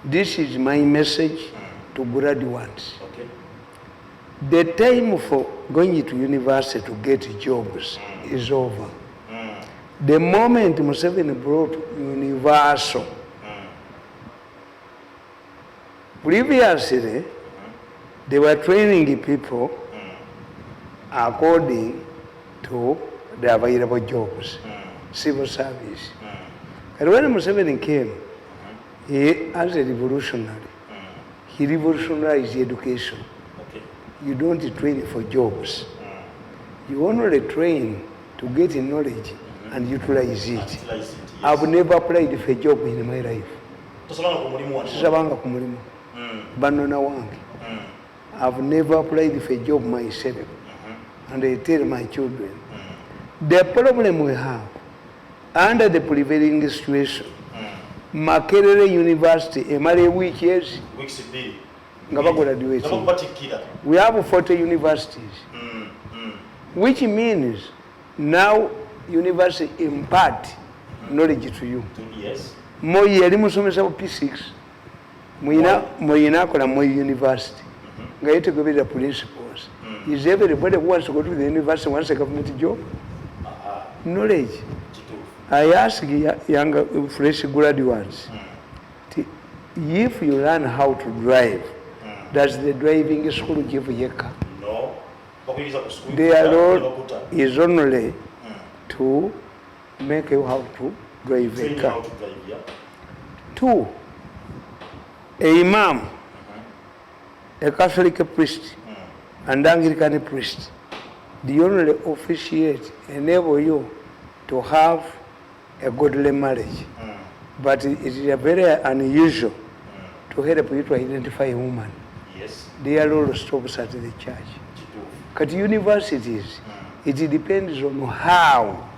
This is my message to graduates. The time for going to university to get jobs is over. The moment Museveni brought universal, previously they were training people according to the available jobs, civil service. And when Museveni came, he, as a revolutionary, he revolutionized education. You don't train for jobs. You only train to get knowledge and utilize it. I've never applied for a job in my life. I've never applied for a job myself. And I tell my children, the problem we have under the prevailing situation, Makerere University, Emare weeks we have 40 universities, which means now university impart knowledge to you. Yes. Moi yali musomesa ku P6 muyina kola Moi University nga yetegoberera principles. Is everybody who wants to go to the university wants a government job? Knowledge. I ask younger fresh graduates, if you learn how to drive, does the driving school give you a car? No. Their role is only to make you how to drive a car. Two, a imam, a Catholic priest, and Anglican priest, the only officiate enable you to have a godly marriage. But it is very unusual to help you to identify a woman. Yes. Their role stops at the church. At universities, it depends on how.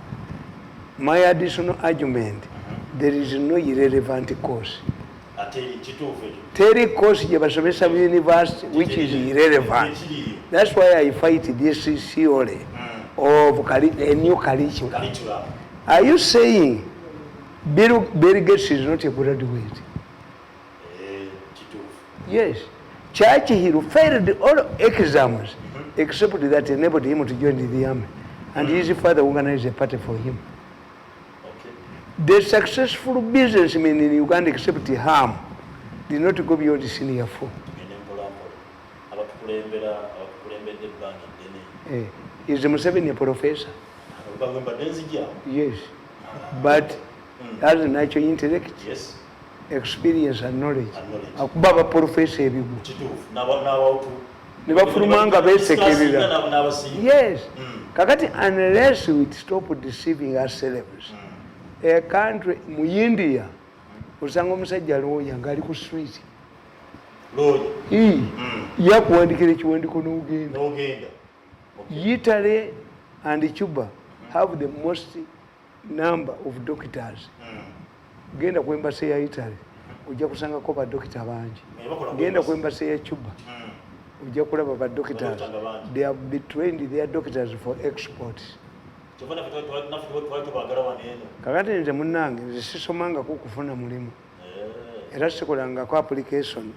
My additional argument, there is no irrelevant course. Theory course Jabasomesa University, which is irrelevant. That's why I fight this theory of a new curriculum. Are you saying Bill Gates is not a graduate? Yes. Church, he failed all exams except that enabled him to join the army. And his father organized a party for him. The successful businessmen in Uganda, except harm, did not go beyond the senior 4. Is the Museveni a professor? Yes. But has a natural intellect, yes, experience and knowledge. Akubaba professor ebigu. Nebafulumanga besekerera. Yes. Kakati unless we stop deceiving ourselves. A country mu India usanga omusajja lawyer ngali ku street. Lawyer. Yakuwandikira ekiwandiko n'ogenda. Italy and Cuba have the most number of doctors. Genda ku embassy ya Italy ojja kusangako badokita bangi. Genda ku embassy ya Cuba ojja kulaba badokitors. They have trained their doctors for exports. Kakati nze munnange nze sisomangako kufuna mulimu era sikolangako application.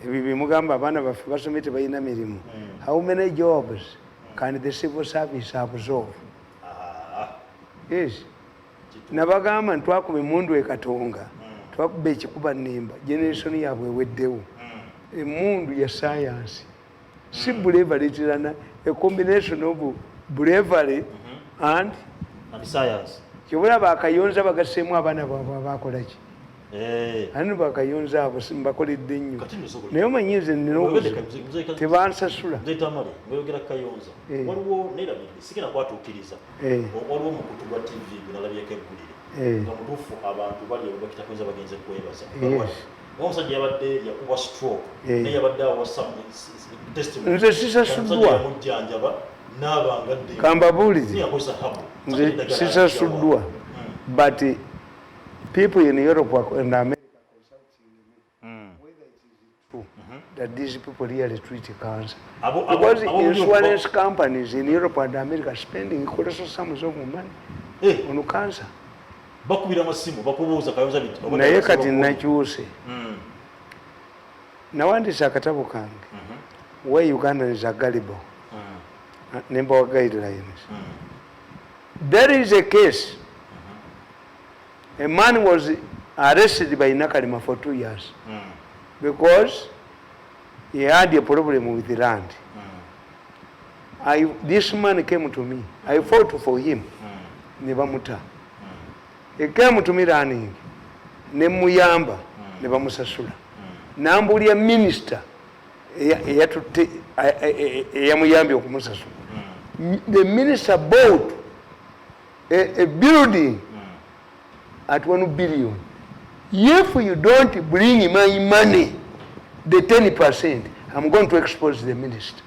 Ebyo bimugamba abaana baffe basomye tebalina mirimu. How many jobs can the civil service absorb? Yes. Nabagamba ntwakuba emundu ekatonga twakuba ekikuba nnimba generation yaabwe eweddewo. Emundu ya science si bravery tirana a combination of bravery and science. Kibula bakayonza bagassemu abaana baabwe abakolaki. Ani bakayonza abo simbakoledde nnyo. Naye omanyi nze nina obuzima tebansasula. Tamale ng'oyogera kayonza. Waliwo neerabidde sigenda kwatuukiriza. Waliwo omukutu gwa TV gw'onalabyeko eggulire. Nga mutuufu abantu bali bakita kuyinza bagenze kwebaza. Omusajja yabadde yakubwa stroke naye yabadde awa testimony. Nze sisasuddwa. Kambabuulire. Nze sisasuddwa. But people in Europe and America consulting whether it is true that these people really treat cancer. Because insurance companies in Europe and America are spending colossal sums of money on cancer. bakubira amasimu bakubuuza Kayonza biti naye kati nakyuse nawandiisa akatabo kange why Uganda is a gullible nembawa guidelines. There is a case a man was arrested by Nakalima for 2 years because he had a problem with the land. This man came to me. I fought for him. Nebamuta. He came to me running. Nemuyamba. Nebamusasula. Nambulia minister. Yamuyambi okumusasula. The minister bought a building at 1 billion. If you don't bring my money, the 10%, I'm going to expose the minister.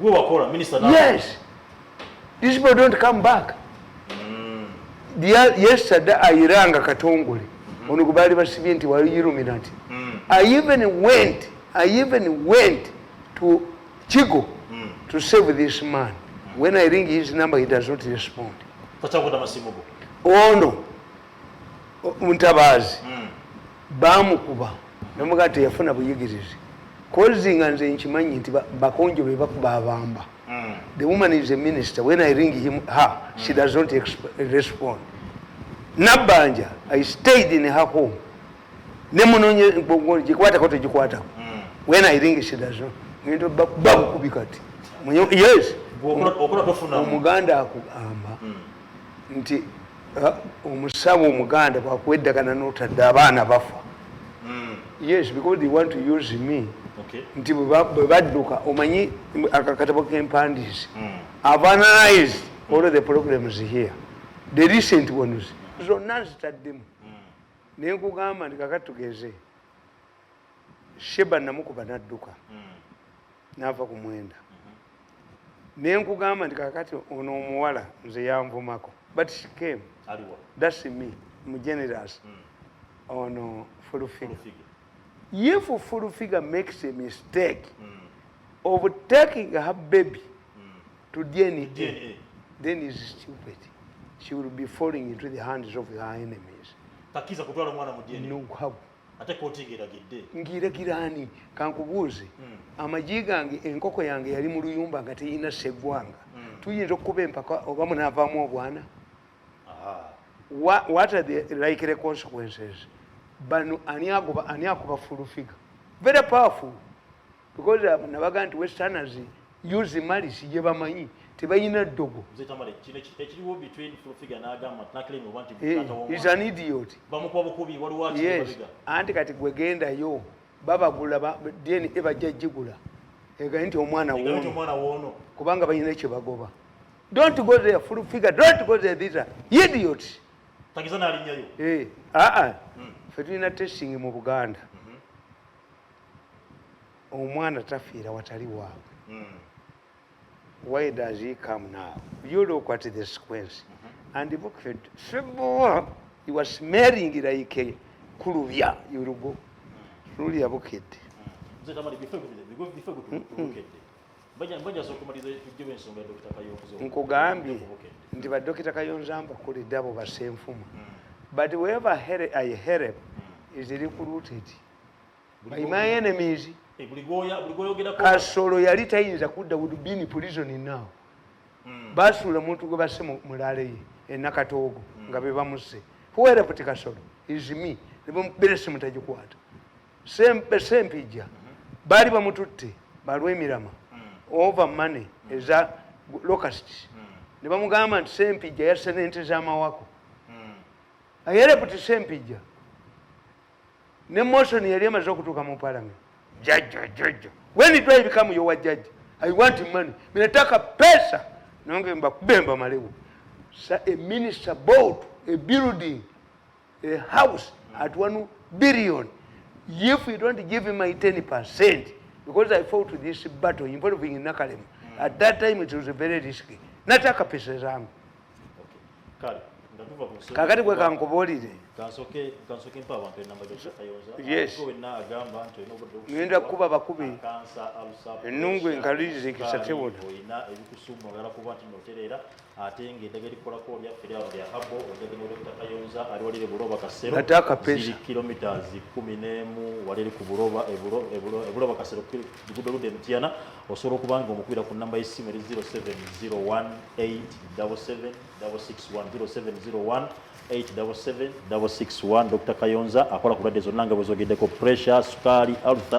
Yes. These people don't come back. Yesterday, I rang a Katongoli. I even went to Chico to save this man. When I ring his number, he does not respond. Oh no. Untabazi. Bamukuba. Namugati yafuna buyigirizi. Causing and nchimanyi nti bakonjo bebakuba abamba. The woman is a minister. When I ring her, she does not respond. Nabanja, I stayed in her home. Nemunonye jikwata kote jikwata. When I ring, she does not. Ngendo bakubikati. Yes. Omuganda akugamba nti omusawo omuganda bwakwedagana n'otadde abaana bafa. Yes, because they want to use me. Nti bwe badduka omanyi akakatabo k'empandiisi. I've analyzed all of the problems here. The recent ones. Zonna nzitaddemu. Naye nkugamba nti kakati tugeze. Sheba namukuba n'adduka. N'ava ku mwenda. Naye nkugamba nti kakati ono omuwala nze yanvumako. But she came. That's me. I'm generous. Ono full figure. If full figure makes a mistake of taking her baby to DNA, then is stupid. She will be falling into the hands of her enemies. No, how? Ngiragirani kankubuuze amagi gange enkoko yange yali mu luyumba nga teyina seggwanga tuyinza okuba empaka oba munaavaamu obwana. What are the likely consequences? Bano ani akuba full figure. Very powerful. Because nabaga nti Westerners use malice gye bamanyi tebayina ddogo. He's an idiot. Yes. Anti kati gwe gendayo babagula DNA bajja jigula ega nti omwana wono kubanga bayina ekye bagoba. Don't go there full figure. Don't go there. These are idiots. Takizana alinyayo. Ffe tulina testing mu Buganda. Omwana tafiira watali waabwe. Why does he come now? You look at the sequence. And the book said, he was smelling like a kuruvya. You will go. Really a bucket. Nkugambye nti Dr. Kayonza mbakoledde abo basenfuma. But whoever I help is recruited by my enemies. Kasolo yali tayinza kudda would be in prison now. Basula muntu gwe basse mulale ye enakatoogo nga be bamuse. Who helped Kasolo? Is me. Nebamubirese mutagikwata. Sempijja. Bali bamututte balwemirama. Over money is a locusts. Ne bamugamba nti Sempijja yasse n'ente z'amawako. Ayerepoti Sempijja. Ne motion yali amaze okutuuka mu parliament. Judge. When did I become your judge? I want money. Minataka pesa. Nange mbakubemba malewo. A minister bought a building, a house at 1 billion. If you don't give him my 10%, because I fought this battle involving Nakalem, at that time it was very risky. Nataka pesa zangu. Okay. Kakati gwe kankubuulire. Kansoke mpa abantu enamba Dr. Kayonza. Yes. Ngenda kuba bakubi. Ennungu enkalirize ekisa tebona. Oyina ebikusumba ogala kuba nti noterera ate ng'eddagala likolako lyaffe lyawo lya habo ojjagene Dr. Kayonza ali walire Buloba Kasero ziri kilometers 11 walire ku Buloba Buloba Kasero luguudo ludde Mtyana osobola okuba nga omukubira ku nnamba y'essimu eri 0701876610 0701877661 Dr. Kayonza akola ku ndwadde zonna nga bwe zogeddeko pressure sukaali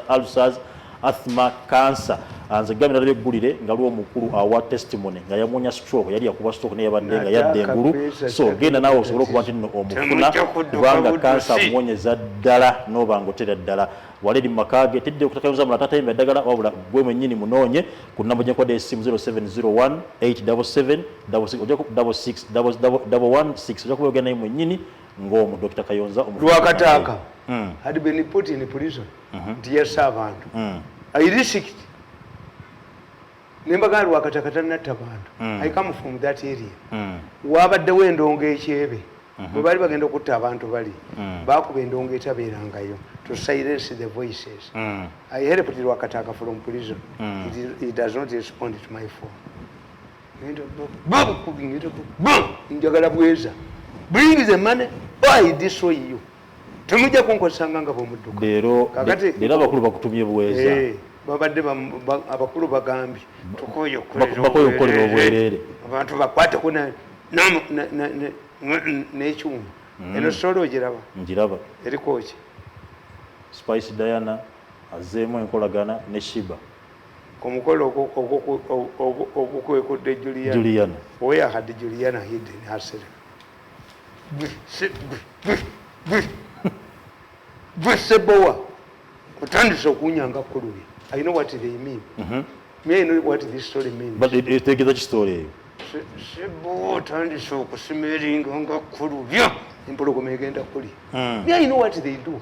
ulcers asthma cancer anze gamira lyeggulire nga lwo mukulu awa testimony nga yamunya stroke yali yakuba stroke ne yabadde nga yadde engulu so genda nawe osobola okuba nti nno omufuna kubanga cancer muwonyeza ddala noba ngotera ddala waledi makage tidde okutakayoza mula tata yimba eddagala wabula gwe mwennyini munoonye ku nnamba gyenkwade essimu 0701 877 616 ojja kuba ogenda naye mwennyini ng'omu Dr. Kayonza lwakataaka had been put in prison nti yassa abantu I risked nembaga lwakataaka tannatta abantu I come from that area wabaddewo endongo ekyebe bwe bali bagenda okutta abantu bali baakuba endongo etabeerangayo to silence the voices I helped lwakataaka from prison he does not respond to my phone njagala bweza bring the money or I destroy you temujja kunkozesanga nga bwomudduka leero abakulu bakutumye buweeza babadde abakulu bagambye tukoye okukolera obwereere abantu bakwateko n'ekyuma eno solo ogiraba njiraba eriko ki Spice Diana azeemu enkolagana ne Shiba omukolo ogukwekudde Juliana where had Juliana hidden herself Sebowa kutandisa okunyanga kulubi I know what they mean me I know what this story means but it take the story Sebowa tandisa okusimeringa nga kulubya empologoma egenda kuli me I know what they do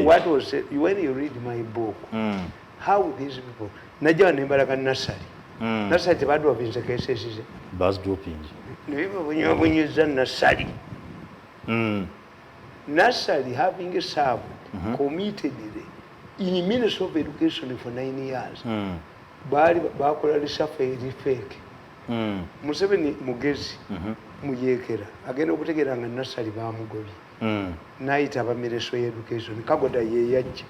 what was it, when you read my book how these people najja nembalaga nasali nasali tebadwa binze kesesize bas doping nibo bunyobunyeza nasali Nasali having served committedly in Ministry of Education for 9 years. Bali bakola research fake. Museveni mugezi muyekera agenda okutegeera nga Nasali bamugobye. Naita aba Ministry of Education Kagoda ye yajja.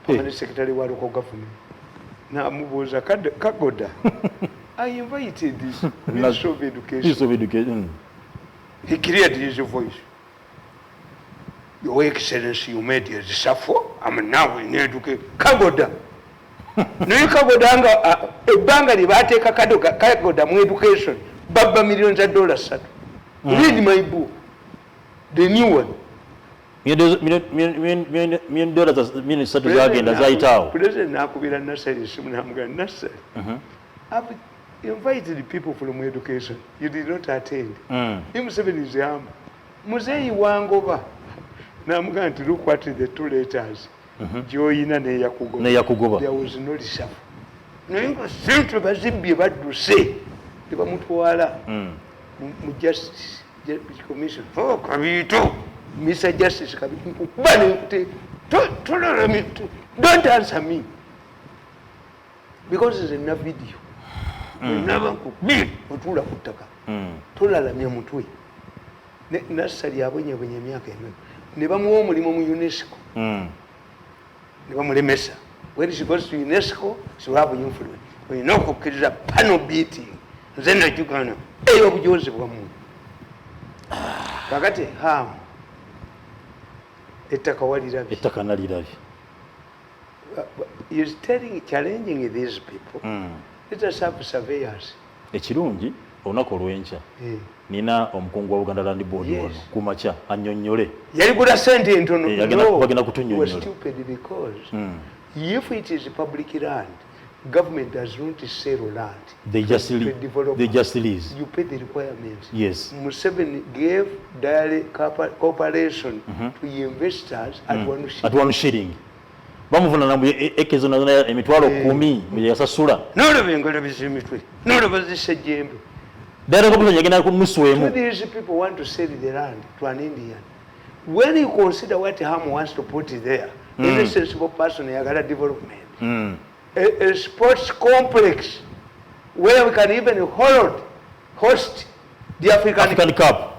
Permanent Secretary wa local government. Na mubuuza Kagoda. I invited this Ministry of Education. He cleared his voice. Your Excellency, you made a reshuffle. I'm now in education. Kagoda. No, Kagoda nga ebanga libateka Kagoda mu education. Baba millions of dollars. Read my book. The new one. Million dollars minister zagenda zaitawo. President nakubira Nasali simu namugana Nasali. I've invited the people from education. You did not attend. Him 7 is yam. Muzeyi wangoba. Namugana nti look what the two letters joyina ne yakugoba there was no reshuffle naye nga sente bazibbye badduse tebamutwala mu justice commission kabiito Mr. Justice kabiito nkukuba nenkute don't answer me because there's enough video wenaba nkubi otuula ku ttaka tolalamya mutwe Nasali abonyebonye emyaka emeka ne bamuwa omulimu mu UNESCO ne bamulemesa when she goes to UNESCO she will have influence olina okukkiriza panel beating nze najugana eyobujozi bwamuntu kakati hamu ettaka walirabye ettaka nalirabye is challenging these people let us have surveyors ekirungi olunaku olw'enkya nina omukungu wa Uganda Land Board ono kumakya annyonnyole yaligula sente entono bagenda kutunnyonnyola stupid because if it is public land government does not sell land they just lease you pay the requirements yes Museveni gave direct cooperation to investors at one shilling bamuvuna nambu ekezo nazona emitwalo 10 yasasula nolobengolo bizimitwe nolobazisejjembe These people want to sell the land to an Indian. When you consider what Ham wants to put there, any sensible person has got a development. A sports complex where we can even host the African Cup.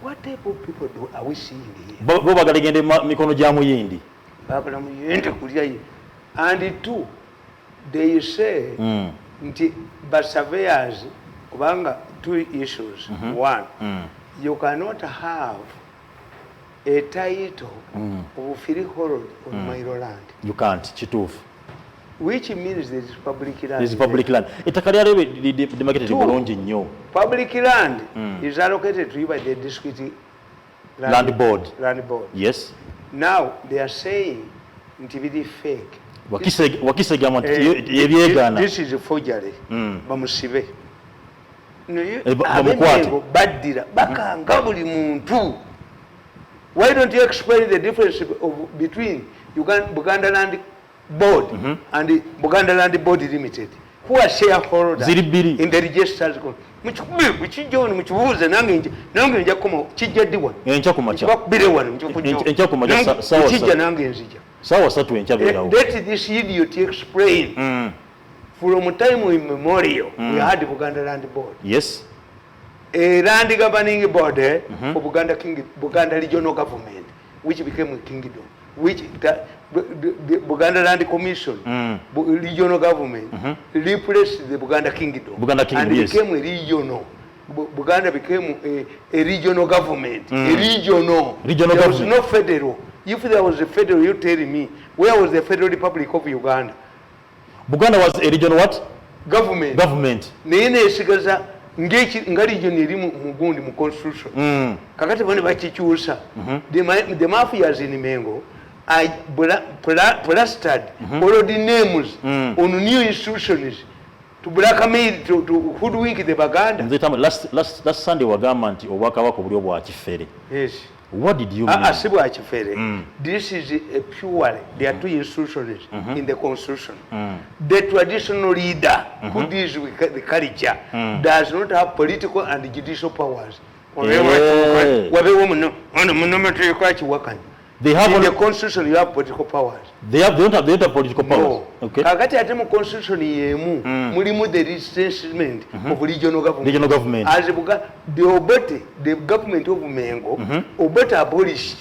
What type of people are we seeing here? Bo bagalagende mikono gya muyindi. Bagala muyindi kulya yi. And two, they say nti surveyors kubanga two issues. One, you cannot have a title of freehold on my land. You can't. Chitufu. Which means there is public land. There is public land. Itakali yale demarcated bulungi nnyo. Public land is allocated to you by the district land board. Land board. Yes. Now they are saying nti biri fake. Wakisega yebyegana. This is a forgery. Bamusibe. Bamukwate. Badira bakanga buli muntu. Why don't you explain the difference between Buganda Land Board and the Buganda Land Board Limited? Who are shareholders in the registers? Muchibuze nange nja koma kijja diwa. Encha kumacha. Bakubire wano encha kumacha sawa. Kijja nange nzija. Sawa satu encha birawo. Let this idiot explain. From time immemorial we had the Buganda Land Board. Yes. A land governing board for Buganda regional government, which became a kingdom, which the Buganda Land Commission, regional government, replaced the Buganda Kingdom, and became a regional. Buganda became a regional government, a regional. There was no federal. If there was a federal, you tell me, where was the Federal Republic of Uganda? Buganda was a regional what? Government. Government. Nga region eri mugundi mu constitution kakati bone bakikyusa the mafias in Mengo I plastered already names on new institutions to blackmail to hoodwink the Baganda. Last Sunday wagamba nti obwakabaka obuli obwa kifere. Yes. What did you mean? Asibwa kifere. This is a purely there are two institutions in the constitution. The traditional leader who deals with the culture does not have political and judicial powers. They have in the constitution you have political powers. They don't have political powers. No. Okay. Kakati ate mu constitution yemu mulimu the establishment of regional government. Regional government. As the government of Mengo, Obote abolished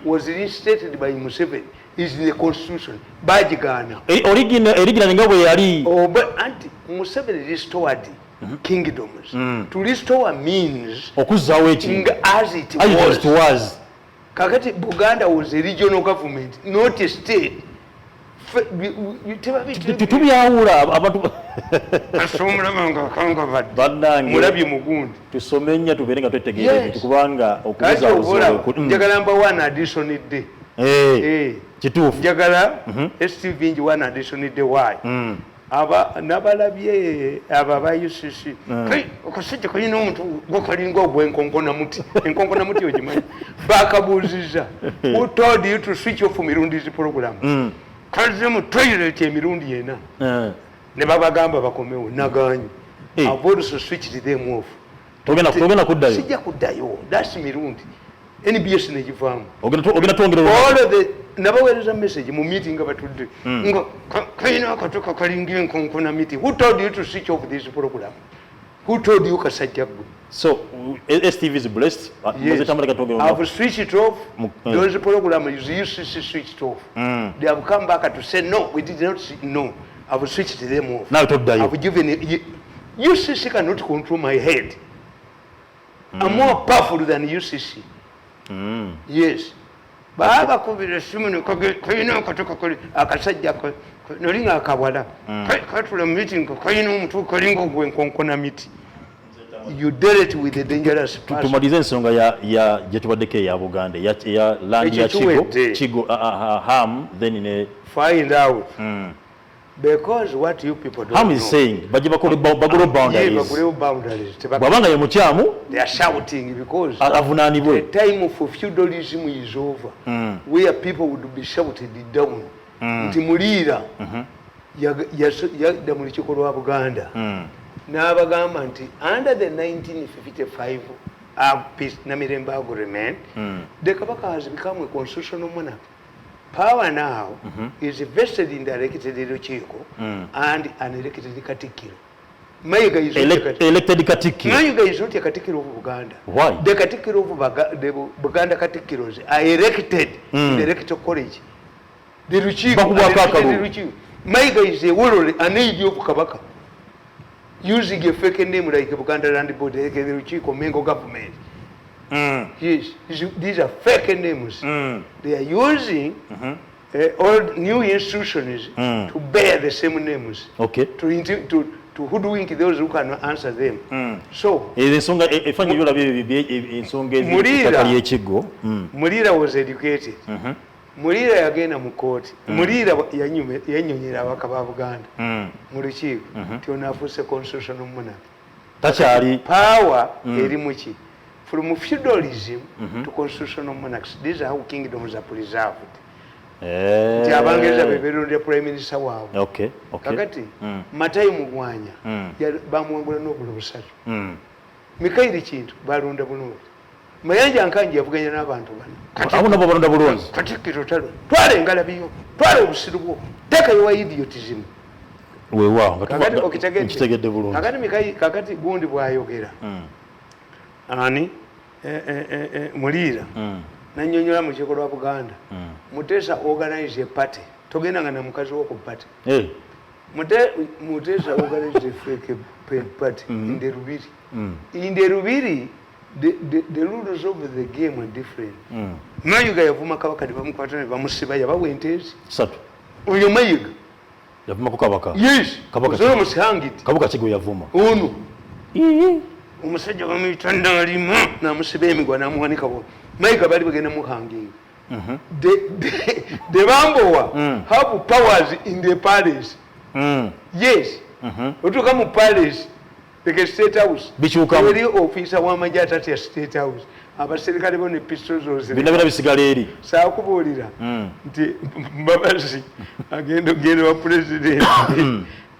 was reinstated by Museveni. Is in the constitution. Bajigana. Original ngabwe yali. Anti Museveni restored kingdoms. To restore means okuzawo ekintu as it was. Kakati Buganda was a regional government, not a state. Tubyawula abantu asomula manga kanga badde. Bannange mulabye mugundi. Tusomenya tubeere nga twetegeera kubanga okuza uzo. Njagala mba one addition day. Kituufu. Njagala STV nji one addition day why? Nabalabye aba UCC kai okasajja kayina omuntu gokalinga ogwenkonkona muti enkonkona muti ogimanyi bakabuuziza who told you to switch off Mirundi's program kaze mu toilet emirundi yena ne babagamba bakomewo naganyi avoid to switch them off ogena kuddayo sijja kuddayo that's Mirundi NBS negivamu ogena twongera all of the nabawereza message mu meeting abatudde ngo kayina akatoka kalinga enkonkona miti who told you to switch off this program who told you kasajja gwe so STV is blessed. Yes. I've switched it off. Those program is UCC switched off. They have come back to say no, we did not no. I've switched them off. Now I've given it. UCC cannot control my head. I'm more powerful than UCC. Yes. Baba kubira simu ne kayina akatoka kali akasajja ko nolinga akabwala katula meeting kayina omuntu kalinga ogwenkonkona miti. You deal it with the dangerous person. Tumalize ensonga ya jetubadeke ya Buganda ya land ya Chigo Ham then in a find out because what you people don't Ham is saying baguro boundaries. Yeah, baguro boundaries. Babanga ye muchamu they are shouting because avunanibwe the time of feudalism is over where people would be shouted down ntimulira ya mulichiko lwa Buganda n'abagamba nti under the 1955 peace na mirembe agreement the Kabaka has become a constitutional monarch Power now is vested in the elected Luchiko and an elected Katikiro. Mayiga is elected Katikiro. Mayiga is not a Katikiro of Uganda. Why? The Katikiro of the Buganda Katikiros are elected in the electoral college. The Luchiko. Mayiga is a world, an age of Kabaka. Using a fake name like Buganda Land Board, the Luchiko Mengo government. Yes, these are fake names. They are using old new institutions to bear the same names. Okay. To hoodwink those who cannot answer them. So Mulira was educated. Mulira yagenda mu court. Mulira yanyonyera abaka ba Buganda. Mu lukiiko tionafuuse constitutional monarch. Tachari Power eri muki. From feudalism to constitutional monarchs, these are how kingdoms are preserved. The prime minister wow. Okay. Kakati Matai Mugwanya bamwangula n'obula busatu. Mikairi Kintu balonda bulungi. Mayanja Nkanji yavuganya n'abantu bano. Abo nabo balonda bulungi. Katikkiro talo. Twale engalabiyo. Twale obusiru bwo. Tekayo idiotism. Wewa kakati okitegedde bulungi. Kakati gundi bwayogera. Ani Mulira nanyonyola mu kiiko lwa Buganda Mutesa organize a party togendanga na mukazi wo ku party Mutesa organize a fake party in the Rubiri the rules of the game are different Mayiga yavuma Kabaka bamukwatane bamusiba yabawe entezi satu uyo Mayiga yavuma ku Kabaka yes Kabaka so musihangiti Kabaka kigo yavuma ono umusajja bamuyita Ndalima namusiba emigwa namuwanika bo Mayiga bali bagenda muhanginga the Bambowa have powers in the palace yes otuka mu palace the state house bichuka wali officer wa majata at state house abaserikale bone pistols ose binabira bisigala eri saa kubuulira nti Mbabazi agenda wa president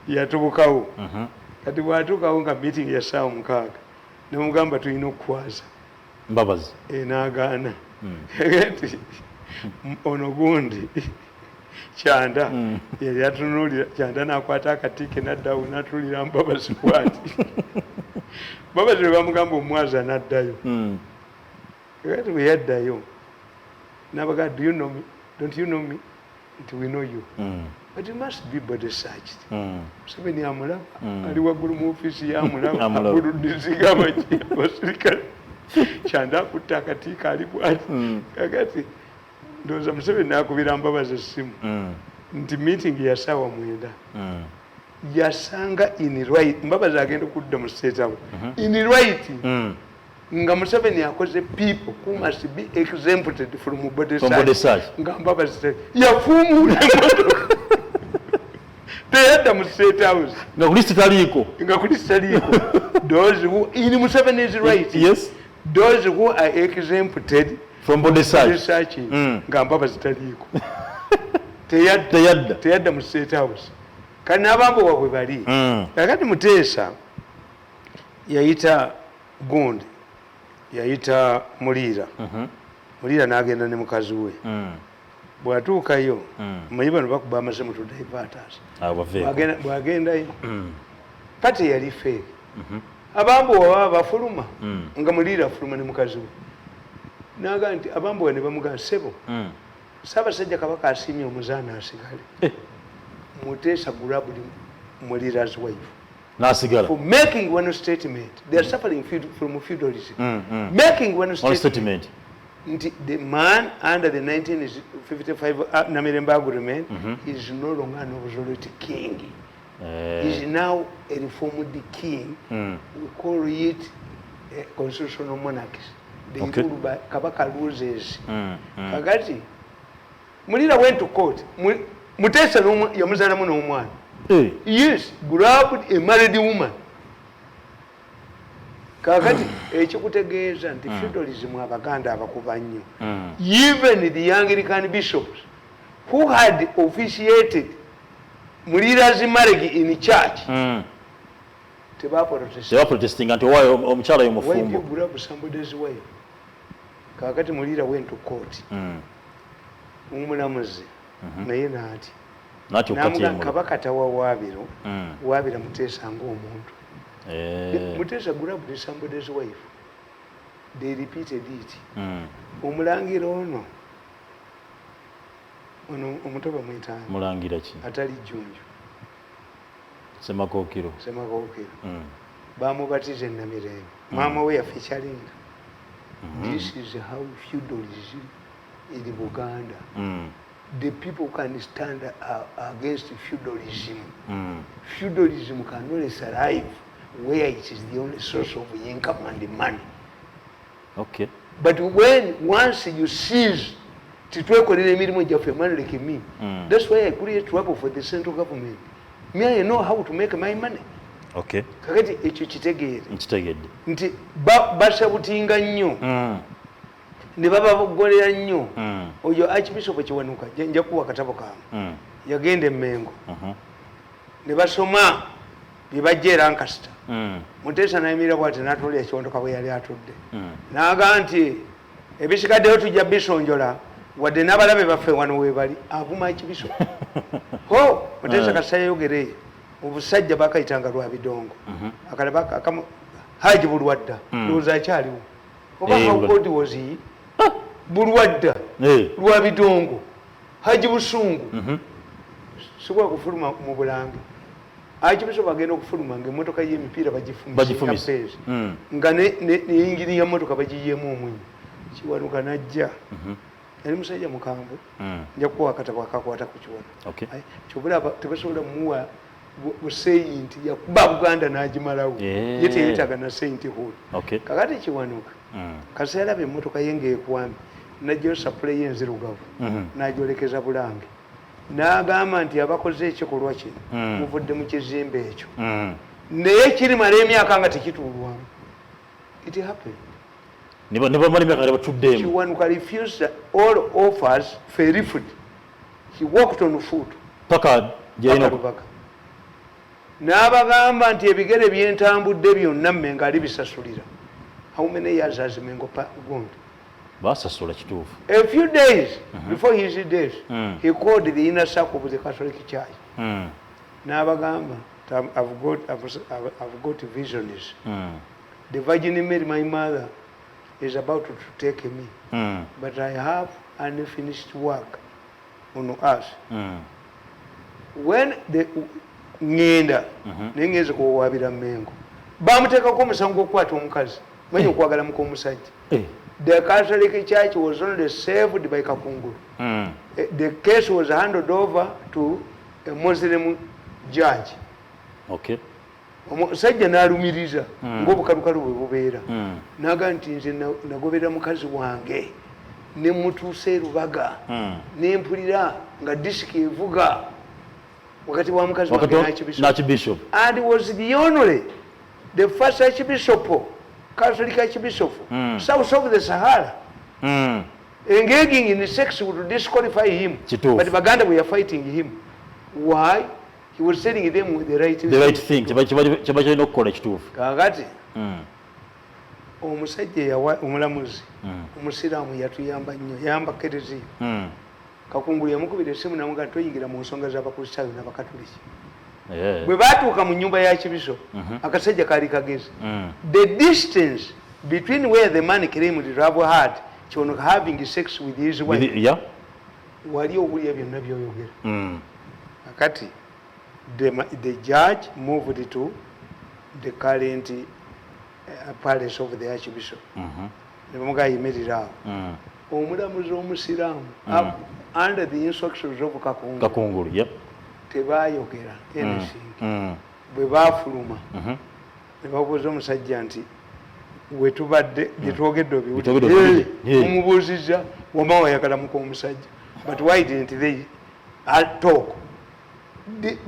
yatubukawo kati bwatukawo nga meeting ya saa 6 nemugamba tulina okukwaza Mbabazi n'agaana ati ono gundi Kyanda yali atunuulira Kyanda n'akwata akatiike n'addawo n'atulira Mbabazi kwati Mbabazi bwe bamugamba omwaza n'addayo kati bwe yaddayo n'abaga do you know me don't you know me nti we know you but you must be body searched Museveni amulaba ali waggulu mu ofiisi yamulaba abuludiziga amaki abasirikale Kyanda akutte akatiika ali bwati kakati ndowooza Museveni n'akubira Mbabazi essimu nti meeting ya ssaawa 9 yasanga in right Mbabazi agenda okudda mu state house in right nga Museveni akoze people who must be exempted from body search nga Mbabazi yafuumuula teyadda mu state house nga kulisi taliiko those who in Museveni's right yes those who are exempted from body search nga Mbabazi taliiko teyadda mu state house kati n'Abambowa bwe bali kakati Mutesa yayita gundi yayita Mulira Mulira n'agenda ne mukazi we bw'atuukayo manyi bano bakuba amasimu to diverters bw'agendayo pati yali fake Abambowa baba bafuluma nga Mulira afuluma ne mukazi we naga nti Abambowa ne bamugamba sebo Ssaabasajja Kabaka asiimye omuzaana asigale Mutesa grabbed Mulira's wife nasigala for making one statement they are suffering from feudalism making one statement the man under the 1955 Namirembe agreement is no longer an absolute king he is now a reformed king we call it a constitutional monarchy the rule by Kabaka loses kakati Mulira went to court Mutesa yamuzaalamu n'omwana yes grabbed a married woman kakati ekikutegeeza nti feudalism Abaganda abakuba nnyo even the Anglican bishops who had officiated Mulira's marriage in church tebaprotestinga nti owayo omukyala y'omufumbo grab somebody's wife kakati Mulira went to court omulamuzi naye naati namuga kabaka tawa Waabiro Waabira Muteesa ng'omuntu Muteesa grabbed somebody's wife. They repeated it. Omulangira ono omutoba mwitaani mulangira ki atali Jjunju Semakookiro bamubatiza e Namirembe maama we yafeekyalinga. This is how feudalism in Uganda. The people can stand against feudalism. Feudalism can only survive where it is the only source of income and money. Okay. But once you seize titwekolera emirimu gyaffe man like me, that's why I create trouble for the central government. Me I know how to make my money. Okay. Kakati ekyo kitegeere. Nkitegedde. Nti basabutinga nnyo. Ne babagolera nnyo. Oyo Archbishop Kiwanuka nja kuwa katabo kange. Yagenda e Mengo. Ne basoma bye bajja e Lancaster. Muteesa n'ayimirira bw'ati n'atuulira Kiwanuka bwe yali atudde. N'aga nti ebisigaddeyo tujja bisonjola wadde n'abalabe baffe wano weebali avuma Archbishop. Ho Muteesa kasita yayogera eyo obusajja bakayitanga lwa bidongo. Akalaba Haji Bulwadda lowooza akyaliwo. Oba how God was he? Bulwadda lwa bidongo. Haji Busungu sikwa kufuluma mu Bulange. Archbishop agenda okufuluma ng'emmotoka y'emipiira bagifumisa nga n'eyingiri ya mmotoka bagiyemu omwinyi. Kiwanuka n'ajja yali musajja mukambwe nja kuwa akatabo akakwata ku Kiwanuka. Kyobula tebasobola muwa buseyinti yakuba Buganda n'agimalawo ye teyetaaga na seyinti huli. Kakati Kiwanuka kasita yalaba emmotoka ye ng'ekwamye n'ajjayo sapule y'enzirugavu n'agyolekeza Bulange. N'agamba nti abakoze ekikolwa kino muvudde mu kizimbe ekyo naye kirimala emyaka nga tekituulwamu. It happened. Kiwanuka refused all offers for a refund. He walked on foot. Paka n'abagamba nti ebigere byentambudde byonna Mmengo alibisasulira. How many years has Mmengo gone? Basasula kituufu. A few days before his death, he called the inner circle of the Catholic Church. N'abagamba, I've got visions. The Virgin Mary, my mother, is about to take me, but I have unfinished work on us. When the ngenda nengeze ko Waabira Mmengo bamuteekako omusango gw'okukwata omukazi manyi okwagala muko omusajja. The Catholic Church was only saved by Kakungulu. The case was handed over to a Muslim judge. Okay. Omusajja n'alumiriza ng'obukalukalu bwe bubeera. N'aga nti nze nagoberera mukazi wange ne mutuuse e Lubaga ne mpulira nga disiki evuga wakati wa mukazi wange n'Archbishop. And was the only, the first Archbishop, Catholic Archbishop, south of the Sahara, engaging in sex would disqualify him. But Baganda were fighting him. Why? He was telling them the right thing. Kakati omusajja yawa omulamuzi omusiraamu yatuyamba nnyo yamba Kereziya. Kakungulu yamukubira essimu namuga toyingira mu nsonga z'Abakristaayo n'Abakatoliki. Bwe baatuuka mu nnyumba ya Archbishop akasajja kaali kagezi. The distance between where the man claimed to have had Kiwanuka having sex with his wife wali owulira byonna by'oyogera. Kakati the judge moved to the current palace of the Archbishop. Ne bamuga ayimirira awo. Omulamuzi omusiraamu under the instructions of Kakungulu tebaayogera anything. Bwe baafuluma ne babuuza omusajja nti we tubadde bye twogedde obiwulire mumubuuzizza wama wayagala muko omusajja. But why didn't they talk?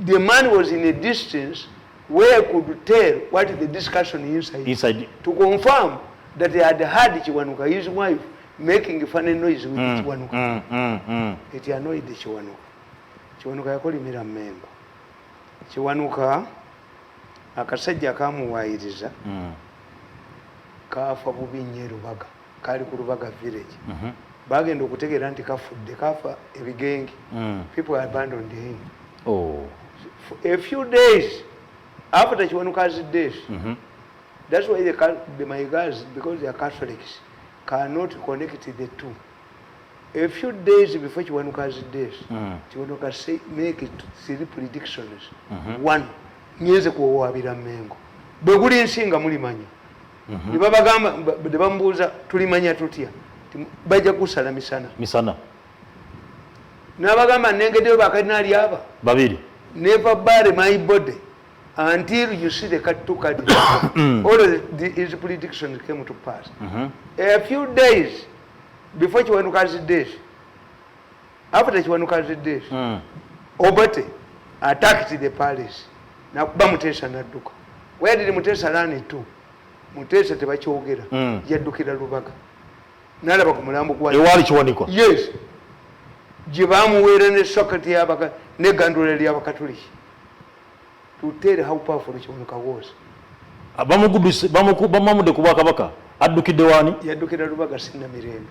The man was in a distance where I could tell what the discussion inside to confirm that they had heard Kiwanuka, his wife, making funny noise with Kiwanuka. It annoyed the Kiwanuka. Kiwanuka yakolimira Mmengo. Kiwanuka akasajja kamuwaayiriza kaafa bubi nnyo e Lubaga, kaali ku Lubaga village. bagenda okutegeera nti kafudde kafa ebigenge. People abandoned him. A few days after Chiwanuka's death, that's why the Maigas, because they are Catholics, cannot connect the two. A few days before Chiwanuka's death, Chiwanuka make it 3 predictions. One, nyeze kuwabira Mengo. Bweguli nsinga mulimanya. Nibabagamba bambuuza tulimanya tutya. Bajja kusala misana. Nabagamba nengeddeyo bakadinali aba. Babiri. Never bury my body until you see the cut to cut. All of his predictions came to pass. A few days before Chiwanuka's death, after Chiwanuka's death, Obote attacked the palace. Now Mutesa Naduka. Where did Mutesa run to? Mutesa tebakyogera. Yaddukira Lubaga. Nalaba ku mulambo kwa. Ewali Chiwanuka. Yes. Jibamuwera ne socket yabaka ne gandula ly'abakatoliki. To tell how powerful Chiwanuka was. Abamuguduse bamude ku Bwakabaka addukidde wani? Yaddukira Lubaga sinna mirembe.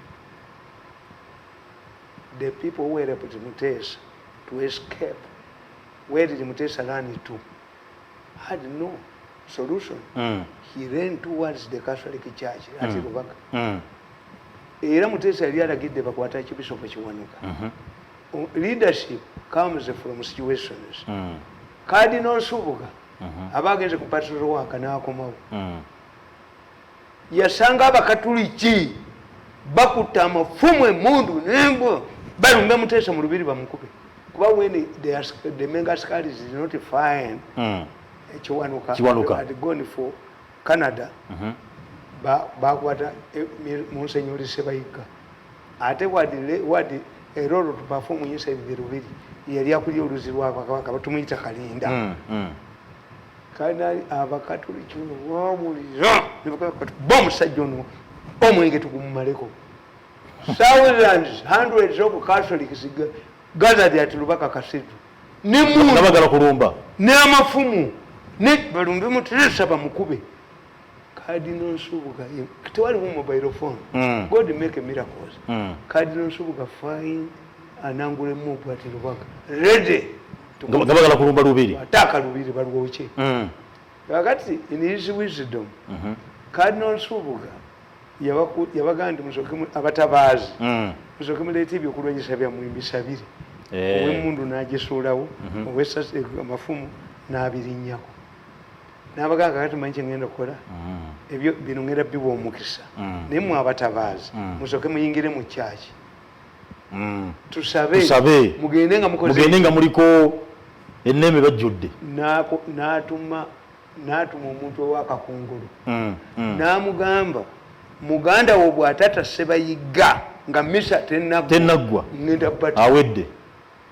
The people who were able to Mutesa to escape. Where did Mutesa run to? Had no solution. He ran towards the Catholic Church at Lubaga. Era Mutesa yali alagidde bakwata Archbishop Chiwanuka. Leadership comes from situations. Cardinal Subuga abagenze ku pastoral work n'akomawo. Yasanga abakatuliki bakuta amafumu emundu nembo balumbe Mutesa mu lubiri bamukube. Kuba when the mega scholars did not find Chiwanuka had gone for Canada. Bakwata Monsignor Sebaika. Ate wadi a role to perform inside the Rubiri. Yali akulya oluzi lwa Kabaka batumuyita Kalinda. Kana abakatoliki wamulira bomusajja ono omwenge tugumumaleko. Thousands, hundreds of Catholics gathered at Lubaka Cathedral. Nimu nabagala kulumba. N'amafumu ne balumbe Mutesa bamukube. Cardinal Subuga, tewali mu mobile phone. God make miracles. Cardinal Subuga find anangule mu bwati Lubaka. Ready. Ngabagala kulumba lubiri. Ataka lubiri balwoche. Wakati in his wisdom, Cardinal Subuga yabagandi musoke abatabazi. Musoke mulete ebyokulwanyisa bya muyimbisa biri. Owemundu n'agisulawo, owesa amafumu n'abirinyako. Nabaganga kati manyi ngenda kola ebyo bino ngenda bibo omukisa nemwe abatabazi musoke muyingire mu church tusabe mugende nga muliko enneme bajjudde natuma omuntu owakakungulu namugamba muganda wo bw'atata Sebayiga nga misa tenaggwa ngenda awedde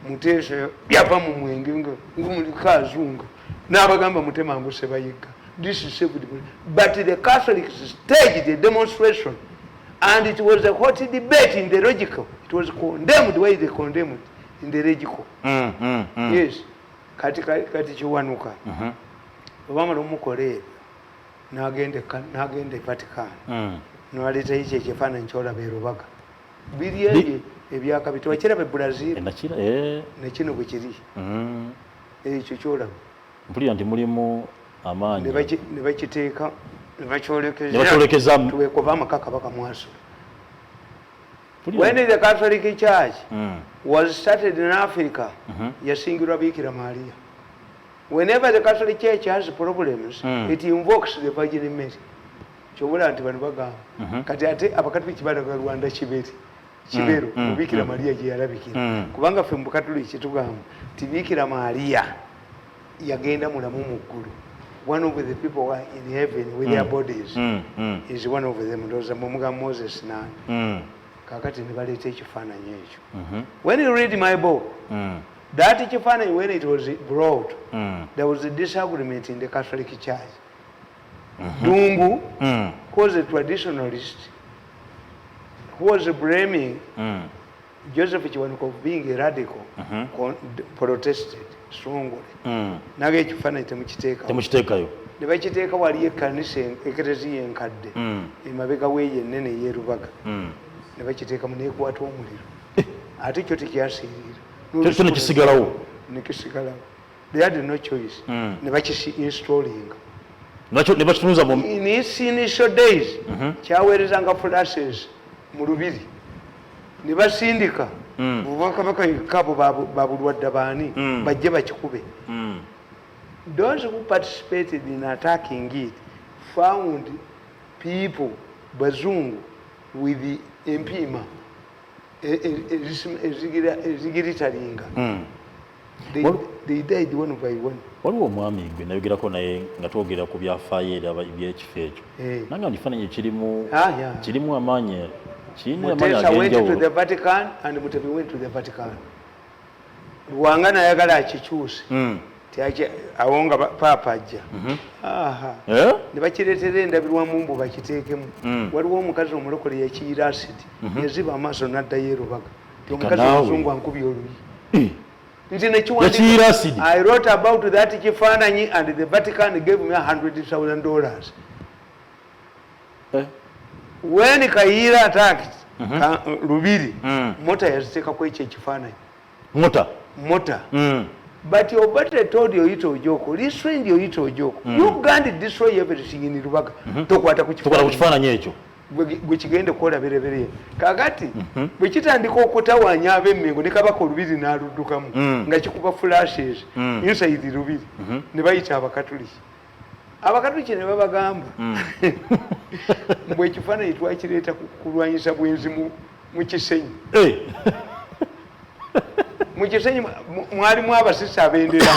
Mutesa yava mu mwenge ngumulikaazunga n'abagamba Mutemangu Sebayiga. This is saved. But the Catholics staged a demonstration and it was a hot debate in the logical. It was condemned the way they condemned in the logical. Yes. Kati Chiwanuka. Obamala omukola n'agenda Vatican. N'aleeta ekyo ekifaananyi ky'olaba e Lubaga. Biri ebyo ebyakabito wakiraba e Brazil. Nekino bwe kiri. Ekyo ky'olaba. Mpulira nti mulimu amaanyi. Ne bakiteeka ne bakyolekeza tuweekuba amakaka baka mwaso. When the Catholic Church was started in Africa, yasingirwa Bikira Maria. Whenever the Catholic Church has problems, it invokes the Virgin Mary. Kyobula nti bano bagamba. Kati ate abakatoliki balaga Rwanda Kibero Bikira Maria gye yalabikira. Kubanga ffe mu Bukatoliki tugamba ti Bikira Maria yagenda mulamu mu ggulu. One of the people who are in heaven with their bodies is one of them. Those are Moses na. Kakati ne baleeta ekifaananyi ekyo. When you read my book, that ekifaananyi when it was brought, there was a disagreement in the Catholic Church. Dungu, who was a traditionalist, who was blaming Joseph Chiwanuka of being a radical, protested strongly. Naga ekifaananyi temukiteekayo. Ne bakiteeka wali ekkanisa ekereziya enkadde emabega w'eyo ennene ey'e Lubaga. ne bakiteekamu neekwata omuliro ate kyo tekyasiirira kyo nekisigalawo nekisigalawo they had no choice ne bakisi-installinga ne bakitunuza in its initial days kyaweerezanga flashes mu lubiri ne basindika bubakabaka yekabo babulwadda baani bajje bakikube. Those who participated in attacking it found people bazungu with the empima ezigiritalinga. They died one by one. Waliwo omwami gwe nayogerako naye nga twogera ku byafaayo era byekifo ekyo nange ekifaananyi kirimu amaanyi Mutesa went to the Vatican and Mutebi went to the Vatican. Luwanga nayagala akikyuse awo nga paapa ajja ne bakireetera endabirwamu mbu bakiteekemu. Waliwo omukazi omulokole yakiira asidi yaziba amaaso n'addayo erubaga ti omukazi omuzungu ankubye oluyi nti nekiwandiika I wrote about that kifaananyi and the Vatican gave me $100,000. When Kaira attacked Lubiri, Mota yaziteekako ekyo ekifaananyi. Mota. But your battery told you it ojoko. Restrained you it ojoko. Uganda destroy everything in Rubaga. Tokwata kukifaananyi ekyo. Bwekigenda kukola bereberye. Kakati bwekitandika okutawaanya ab'emmengo ne kabaka Lubiri n'aluddukamu nga kikuba flashes inside Lubiri ne bayita abakatuliki. Abakatuliki ne babagamba mbwe ekifaananyi twakireeta kulwanyisa bwenzi mu Kisenyi. Mu Kisenyi mwalimu abasisa abendera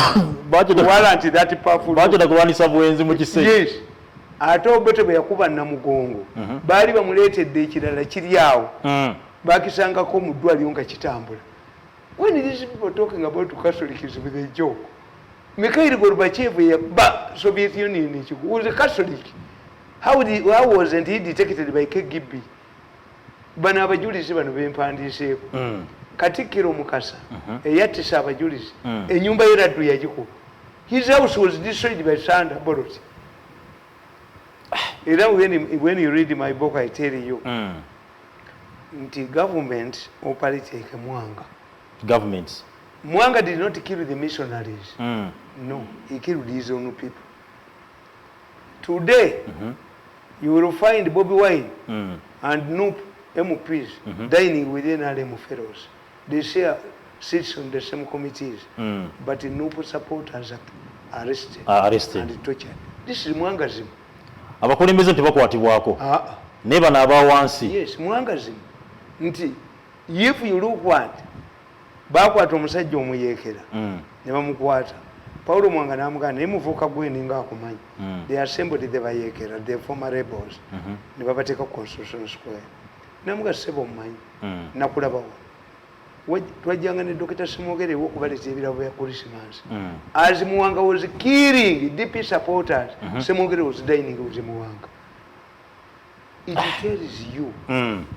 walanti that powerful bajoda kulwanisa bwenzi mu Kisenyi. Yes. Ate Obote bwe yakuba Namugongo baali bamuleetedde ekirala kiri awo bakisangako mu ddwaliro nga kitambula. When these people talking about Catholicism with a joke, Mikhail Gorbachev Soviet Union was a Catholic. How wasn't he detected by KGB? Bano abajulizi bano bempandiiseeko. Katikkiro Mukasa eyattisa abajulizi ennyumba y'eraddu yagikuba. His house was destroyed by Sandra Boroti. Era when you read my book I tell you nti government operate like Mwanga. Governments. Mwanga did not kill the missionaries. No, he killed his own people. Today, you will find Bobby Wine and Noop MPs dining within NRM fellows. They share seats on the same committees, but Noop supporters are arrested and tortured. This is Mwangazimu. Abakulembeze tebakwatibwako. Neba n'aba wansi. Yes, Mwangazimu. Nti, if you look what, bakwata omusajja omuyeekera ne bamukwata. Paulo Mwanga n'amugamba naye muvuuka gwene nga akumanyi. They assembled the bayeekera, the former rebels. Ne babateeka Constitution Square. N'amugamba ssebo omumanyi. Nakulabawo. Twajjanga ne Dr. Simogere w'okubaleeta ebirabo bya Christmas. As Mwanga was killing DP supporters, Simogere was dining with Mwanga. It tells you,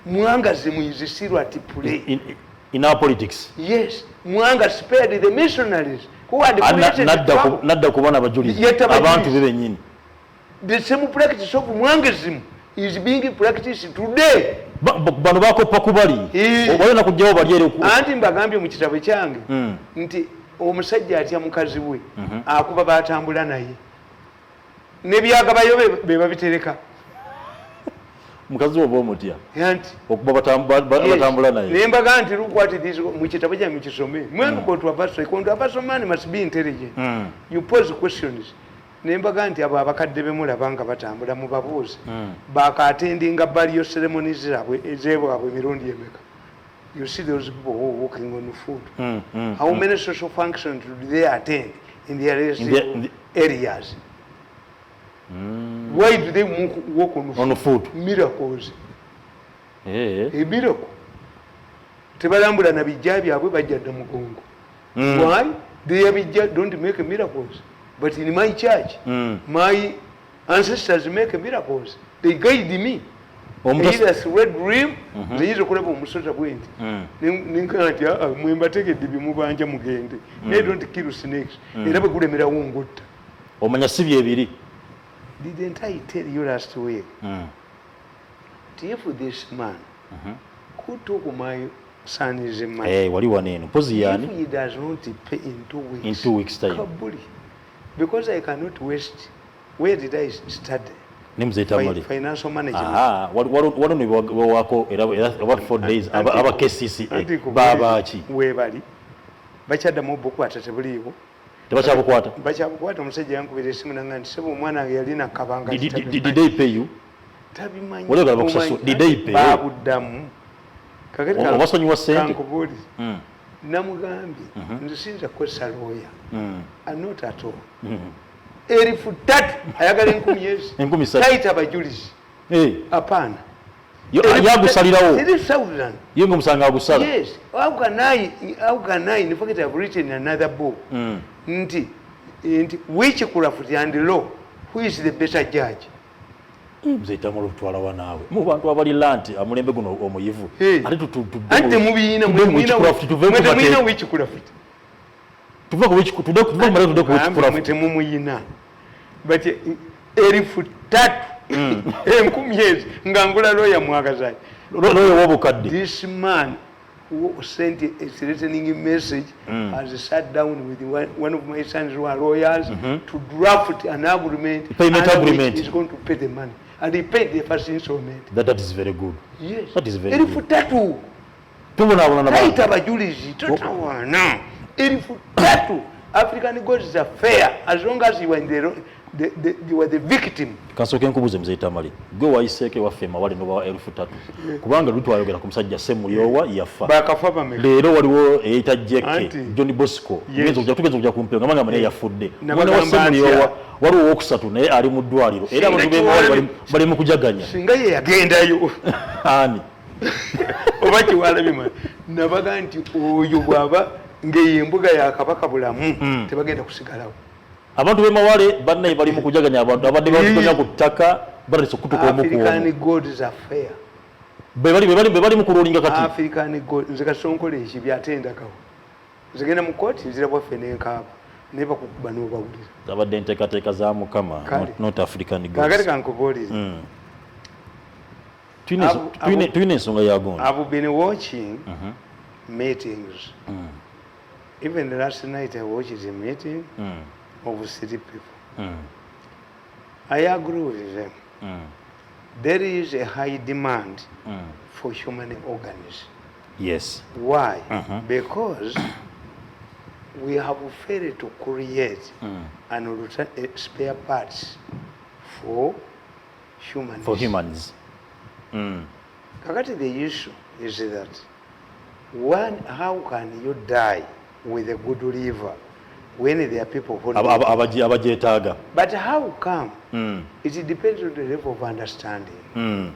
Mwangazimu is still at play. In our politics. Yes, Mwanga spared the missionaries who had created the trouble. Nadda kubona abajulizi abantu be bennyini. The same practice of Mwangazimu is being practiced today. Bano bakoppa kubali. Obalina kujjawo bali eri ku. Anti mbagambye mu kitabo kyange nti omusajja atya mukazi we akuba batambula naye. Ne byagabayo be babitereka. Mukazi oba omutya yanti okuba batambula naye nembaga nti lukwati this mu kitabo kya mukisome mwembi kontu abaso man must be intelligent. You pose questions nembaga nti abo abakadde bemulaba nga batambula mu babuuzi bakatendinga baliyo ceremonies zabwe ezebwabwe emirundi emeka. You see those people who are working on food. How many social functions do they attend in the areas? Why do they work on food? Miracles. A miracle. Tebalambula na bijja byabwe bajja dda mugongo. Why? They don't make miracles. But in my church, my ancestors make miracles. They guide me. Either red dream, they use a color of Musota Wind. Ninka, Mwembateke, Mubanja Mugende. They don't kill snakes. They never go to Miraungut. O Manasibi Ebiri. Didn't I tell you last week? If this man who took my son's money? Wali waneno. Pozi yani? If he does not pay in 2 weeks. In 2 weeks time. Kabuli. Because I cannot waste. Where did I study? Nimze Tamale. Financial management. Aha. What ni wako about 4 days. Aba KCC. Baba achi. Webali. Bachada mobo kwata tebuliwo. Tebachabukwata. Bachabukwata omusajja yankubira esimu nangandi sebo omwana yalina kabanga. Did they pay you? Tabimanyi. Wale bakusaso. Did they pay you? Babuddamu. Kakati obasonyiwa sente. Kankubuli. Namugambi. Nzisinza kwesa lawyer. Not at all. Erifu 3 ayagala 10,000. Taita abajulizi. Apana. Yagusalirawo. 3,000. Yengo musanga agusala. Yes. How can I in fact have written another book? Nti witchcraft and law, who is the better judge? Mzeta mu lutwala wanawe. Mu bantu abali lanti amulembe guno omuyivu. Ate mubiyina witchcraft. Tuva ku witchcraft. Mwete mumuyina. But erifu 3 10,000 ngangula lawyer mwagazayi. Lawyer wabukadde. This man who sent a threatening message has sat down with one of my sons who are lawyers to draft an agreement. Payment agreement. He's going to pay the money. And he paid the first installment. That is very good. Yes. That is very good. Erifu 3. Tubona Taita abajulizi. Totawana. Erifu 3. African gods are fair as long as you were the victim. Kansoke nkubuze Mzee Tamale. Gwe wayiseke wafema wale no ba 3,000. Kubanga lutu ayogera ku musajja Semulyowa yafa. Bakafa bameka. Lero waliwo eyita Jeke John Bosco. Tugeza kujja kumpera ngamanga mane yafudde. Mwana wa Semulyowa waliwo okusatu naye ali mu ddwaliro. Era abantu bali mu kujaganya. Singa ye yagendayo. Ani. Oba kiwalabima. Nabaga nti oyo bwaba ngeye Embuga ya kabaka bulamu tebagenda kusigalawo. Abantu bemawale bannaye bali mu kujaganya abantu abadde bakutonya ku ttaka baleese okutuka omukuwa. African gods are fair. Bali mu kulolinga kati. African gods nze kasonkole ekibi atendakawo. Nzigenda mu kooti nzira bwaffe n'enkaaba naye bakukuba n'obawulira. Abadde enteekateeka za Mukama not African gods. Kaagala kankubuulire. Tuyina ensonga ya gundi. I've been watching meetings. Even last night I watched a meeting of 3 people. I agree with them. There is a high demand for human organs. Yes. Why? Because we have failed to create and spare parts for humans. For humans. Kakati the issue is that how can you die with a good liver when there are people who abajetaaga? But how come? It depends on the level of understanding.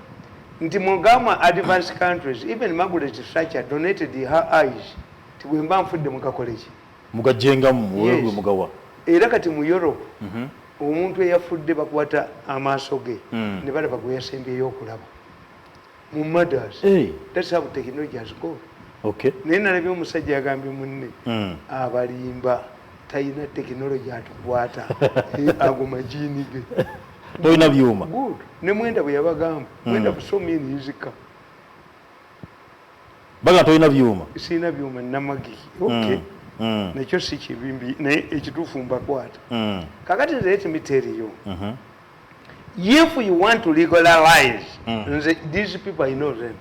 Nti mugama advanced countries, even Margaret Thatcher donated her eyes to wemba mfudde mu college. Mugajenga mu mugawa. Era kati mu Europe omuntu eyafudde bakwata amaaso ge ne balaba gwe yasembyeyo okulaba. Mu mothers. That's how technology has gone. Okay. Naye nalabye omusajja yagambye munne abalimba talina technology atukwata ago majini ge. Toyina byuma. Good. Ne mwenda bwe yabagamba. Mwenda busomi nizika. Baga toyina byuma. Sina byuma namagi. Okay. Nekyo si kibimbi naye ekituufu mbakwata. Kakati let me tell you. If you want to legalize, these people I know them.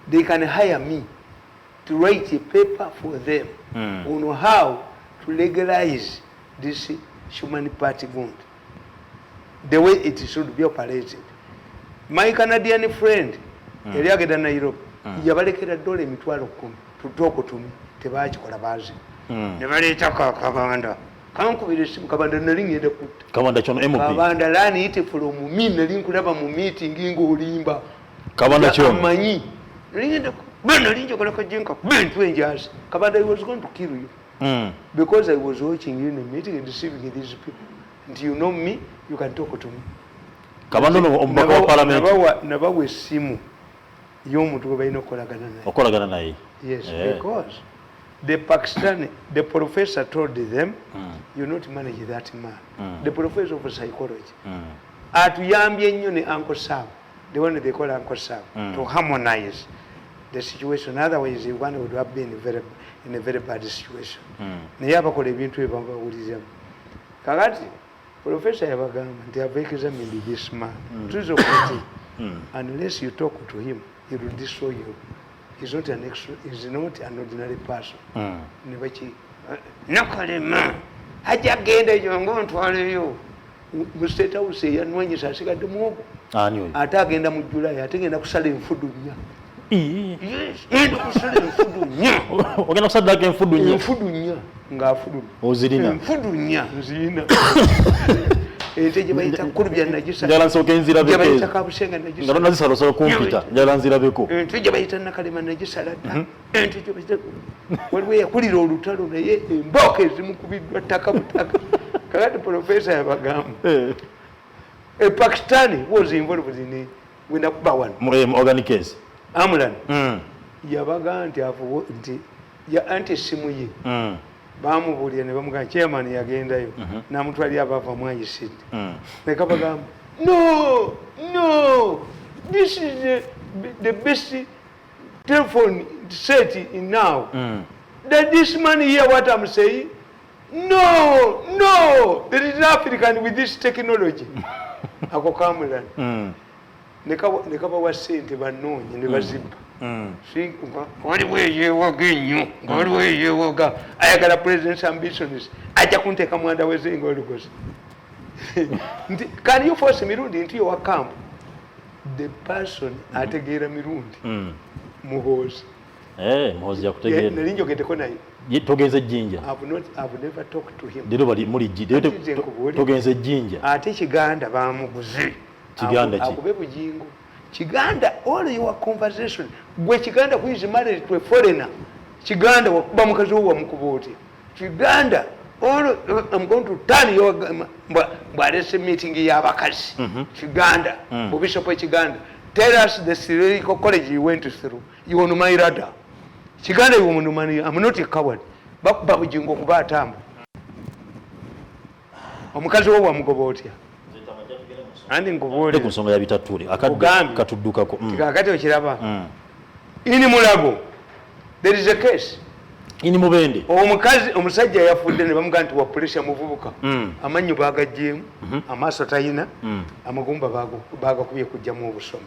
They can hire me to write a paper for them on how to legalize this human party wound, the way it should be operated. My Canadian friend, Eliageda Nairobi, yabalekera $1,10,000 to talk to me. Tebachikola bazi. Nebaleta kabanda. Kankubira simu kabanda nalingenda kutta. Kabanda chono MP. Kabanda lani ite from me nalinkulaba mu meeting ngo olimba. Kabanda chono. Amanyi. Nalingenda bana linjo kola kajenka. Bentu enjasi. Kabanda was going to kill you. Because I was watching you in a meeting and deceiving these people. And you know me, you can talk to me. Kabanda no ombaka wa parliament. Nabawe simu. Yomuntu bayino kolagana naye. Okolagana naye. Yes, because the professor told them, you not manage that man. The professor of psychology. Atuyambye nnyo ne Uncle Sam, the one they call Uncle Sam, to harmonize. the situation. Otherwise, Uganda would have been in a very bad situation. Naye abakola ebintu ebabawulirizamu. Kakati, Professor yabagamba nti have examined this man. Unless you talk to him, he will destroy you. He's not an ordinary person. Nebachi nakalema haja genda jongo ntwaleyo mu state house yanwanyisa asigadde muogo ate agenda mu July ate ngenda kusala enfudu nnya. Yes, ngenda kusala enfudu nnya. Ogenda kusala enfudu nnya. Enfudu nnya ng'afudu. Ozirina. Enfudu nnya nzirina. Ente gye bayita kulubya najisa. Njala nsooka enzirabeko. Gye bayita kabusenga najisa. Ngalo nazisala kompyuta. Njala nzirabeko. Ente gye bayita nakalema najisala dda. Ente gye bayita waliwo yakulira olutalo naye emboka ezimukubiddwa ttaka butaka. Kakati Professor yabagamba. Pakistani was involved in Winnakuba one. Organic case. Amlan. Yabaga nti ya anti-simu ye. Bamubuulira ne bamugamba chairman yagendayo n'amutwalira abava mu ICT. Ne kabagamba no this is the best telephone set in now. That this man hear what I'm saying? No, there is African with this technology. Ako Kamulan. Ne kabawa sente banoonye ne bazibba. Waliwo eyeewaga ennyo nga waliwo eyeewaga ayagala president's ambitions ajja kunteeka mwanda wezenga olugozi. Can you force Mirundi into your camp? The person ategeera Mirundi muhoozi. Muhoozi yakutegeera. Nali njogeddeko naye. Togenze Jinja. I've never talked to him. Dero bali muri togenze Jinja. Ate Kiganda bamuguze. Kiganda ki? Akube bujingo. Kiganda, all your conversation, gwe Kiganda who is married to a foreigner, Kiganda wakuba mukazi wo wamukuboti. Kiganda, all I'm going to turn your mbwarese meeting y'abakazi. Kiganda, Bishop Kiganda, tell us the theological college you went through. You on my radar. Kiganda you on money. I'm not a coward. Bakuba bujingo kuba atamba. Omukazi wo wamukuboti. Andi nkubole kusonga ya bitatuli akatuddukako kakati okiraba ini mulago there is a case ini mubende omukazi omusajja yafudde ne bamugamba nti wa police muvubuka amanyu bagajjemu amaaso tayina amagumba bagakubye kujjamu obusomo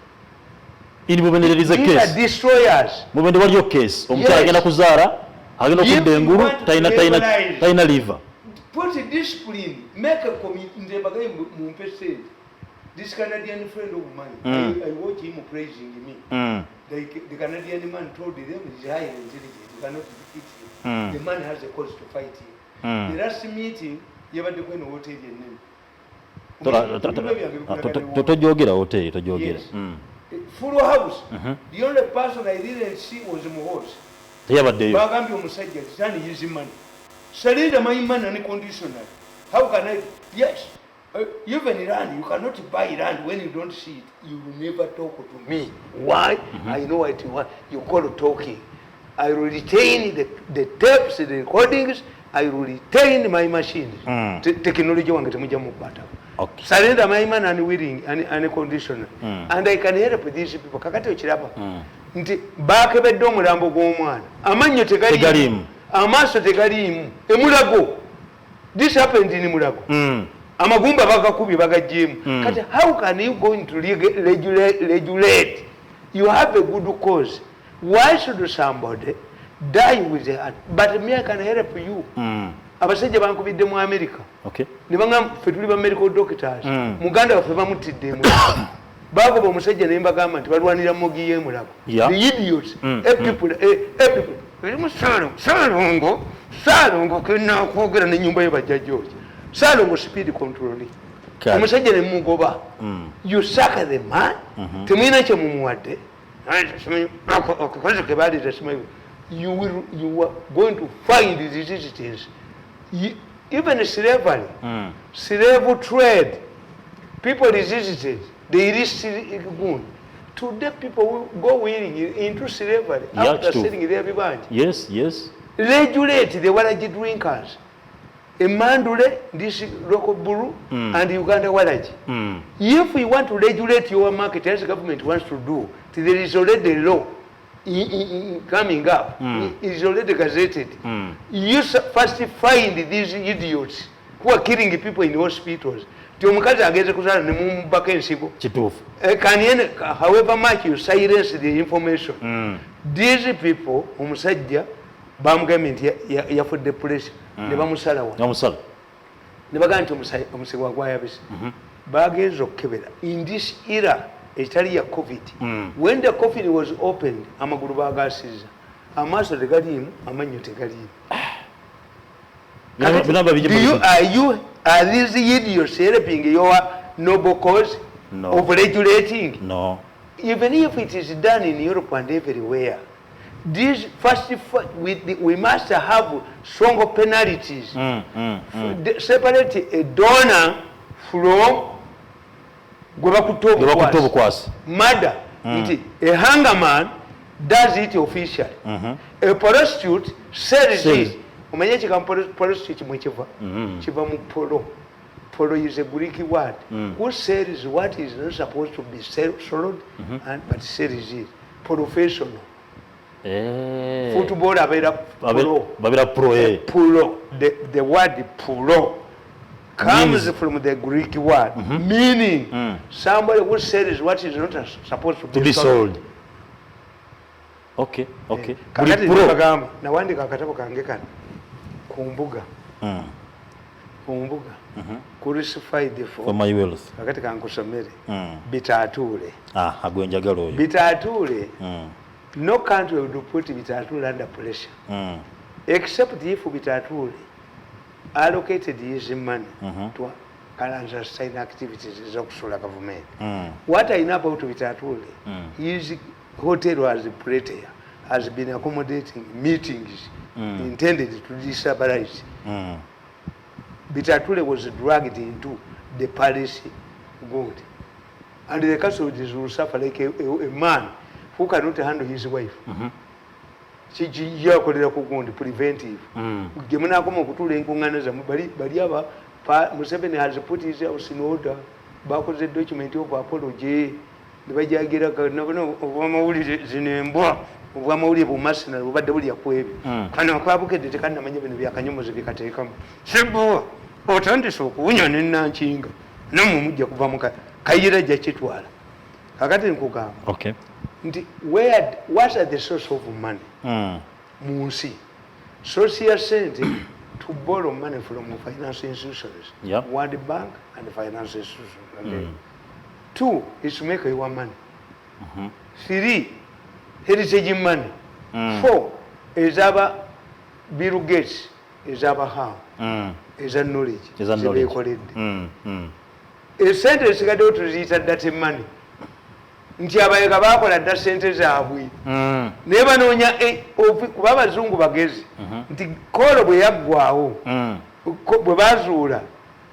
ini mubende there is a case destroyers mubende waliyo case omukyala agenda kuzaala agenda okudda engulu tayina liver. Put discipline, make a community in the this Canadian friend of mine, I watch him praising me. The Canadian man told them he's high and intelligent, you cannot defeat him. The man has a cause to fight him. The last meeting, you have to go in a hotel name. Totojogera hotel, totojogera. Full house. The only person I didn't see was Muhozi. Bagambi omusajja tani his money. Surrender my man unconditional. How can I? Yes. Even land, you cannot buy land when you don't see it. You will never talk to me. Why? I know what you call talking. I will retain the tapes, the recordings. I will retain my machines. Technology wange temuja mukubata. Okay. Surrender my man unwilling, unconditional. And I can help these people. Kakati okiraba. Nti bakebedde omulambo gw'omwana. Amannyo tegaliimu. Amaaso tegaliimu. Emulago. This happened in Mulago. Amagumba bagakubye bagajjemu. Kati how can you going to regulate? You have a good cause. Why should somebody die with it? But me I can help you. Abasajja bankubidde mu America. Okay. Nibanga fe tuli ba medical doctors. Muganda wafe bamutidde mu. Bagoba omusajja ne mbagamba nti balwanira mogi ye Mulago. The idiots. People. Salongo kena kwogera ne nyumba ye bajjajjo. Salongo speed control. Omusajja ne mugoba. You suck the man. Temwina kye mumuwadde. You are going to find these things. Even slavery, slave trade, people resisted. They resisted. Today people will go willing into slavery after selling their bibanja. Yes, yes. Regulate the walaji drinkers. Emandule, this local buru, and Uganda walaji. If we want to regulate your market, as the government wants to do, there is already a law. coming up is already gazetted. You first find these idiots who are killing people in hospitals. However much you silence the information, these people, umusajja bamugambye nti yafudde pressure ne bamusalawo ne bagamba nti omusego gwayabise bagenza okukebera in this era etali ya covid when the covid was opened amagulu bagasiza amaaso tegaliimu amannyo tegaliimu. Are these idiots helping your noble cause of regulating? No. Even if it is done in Europe and everywhere, this first we must have stronger penalties. Separate a donor from murder. A hangerman does it officially. A prostitute sells it. Umanye chikamu prostitute mwechiva chiva mu polo. Polo is a Greek word. Who sells what is not supposed to be sold but sells it. Professional. Football abera polo. Polo. The word polo comes from the Greek word meaning somebody who sells what is not supposed to be sold. Okay. Kakati nawandika akatabo kange kano kumbuga crucified for my wealth kakati kankusomere bitatule agwenjagalo oyo bitatule no country would put bitatule under pressure except if bitatule allocated his money to sustain activities zokusula government. What I know about bitatule his hotel was Pretoria has been accommodating meetings intended to destabilize. Bitatule was dragged into the palace good. And the casualties will suffer like a man who cannot handle his wife. She preventive. Museveni has put his house in order. Back the document of apology. The Vajagira Mawuli Zinembwa, Wamawli Masina, Vadabulia Quabe. Can a fabricate the kind of Kanyumas Vicatecum. Simple, or Tantiso, Union in Nanchinga. No Mujakuvamuka, Kaira Jachitwala. Kagatin Kuka. Okay. What are the source of money? Musi. Social center to borrow money from financial institutions. World Bank and financial institutions. 2 is to make your money. 3 heritage money. 4 is our Bill Gates, is our how, is a knowledge. A sentence got to reach that money. Ntiabayega bakola dda sente zaabwe neba noonya kuba abazungu bagezi nti koolo bwe yaggwawo bwe bazuula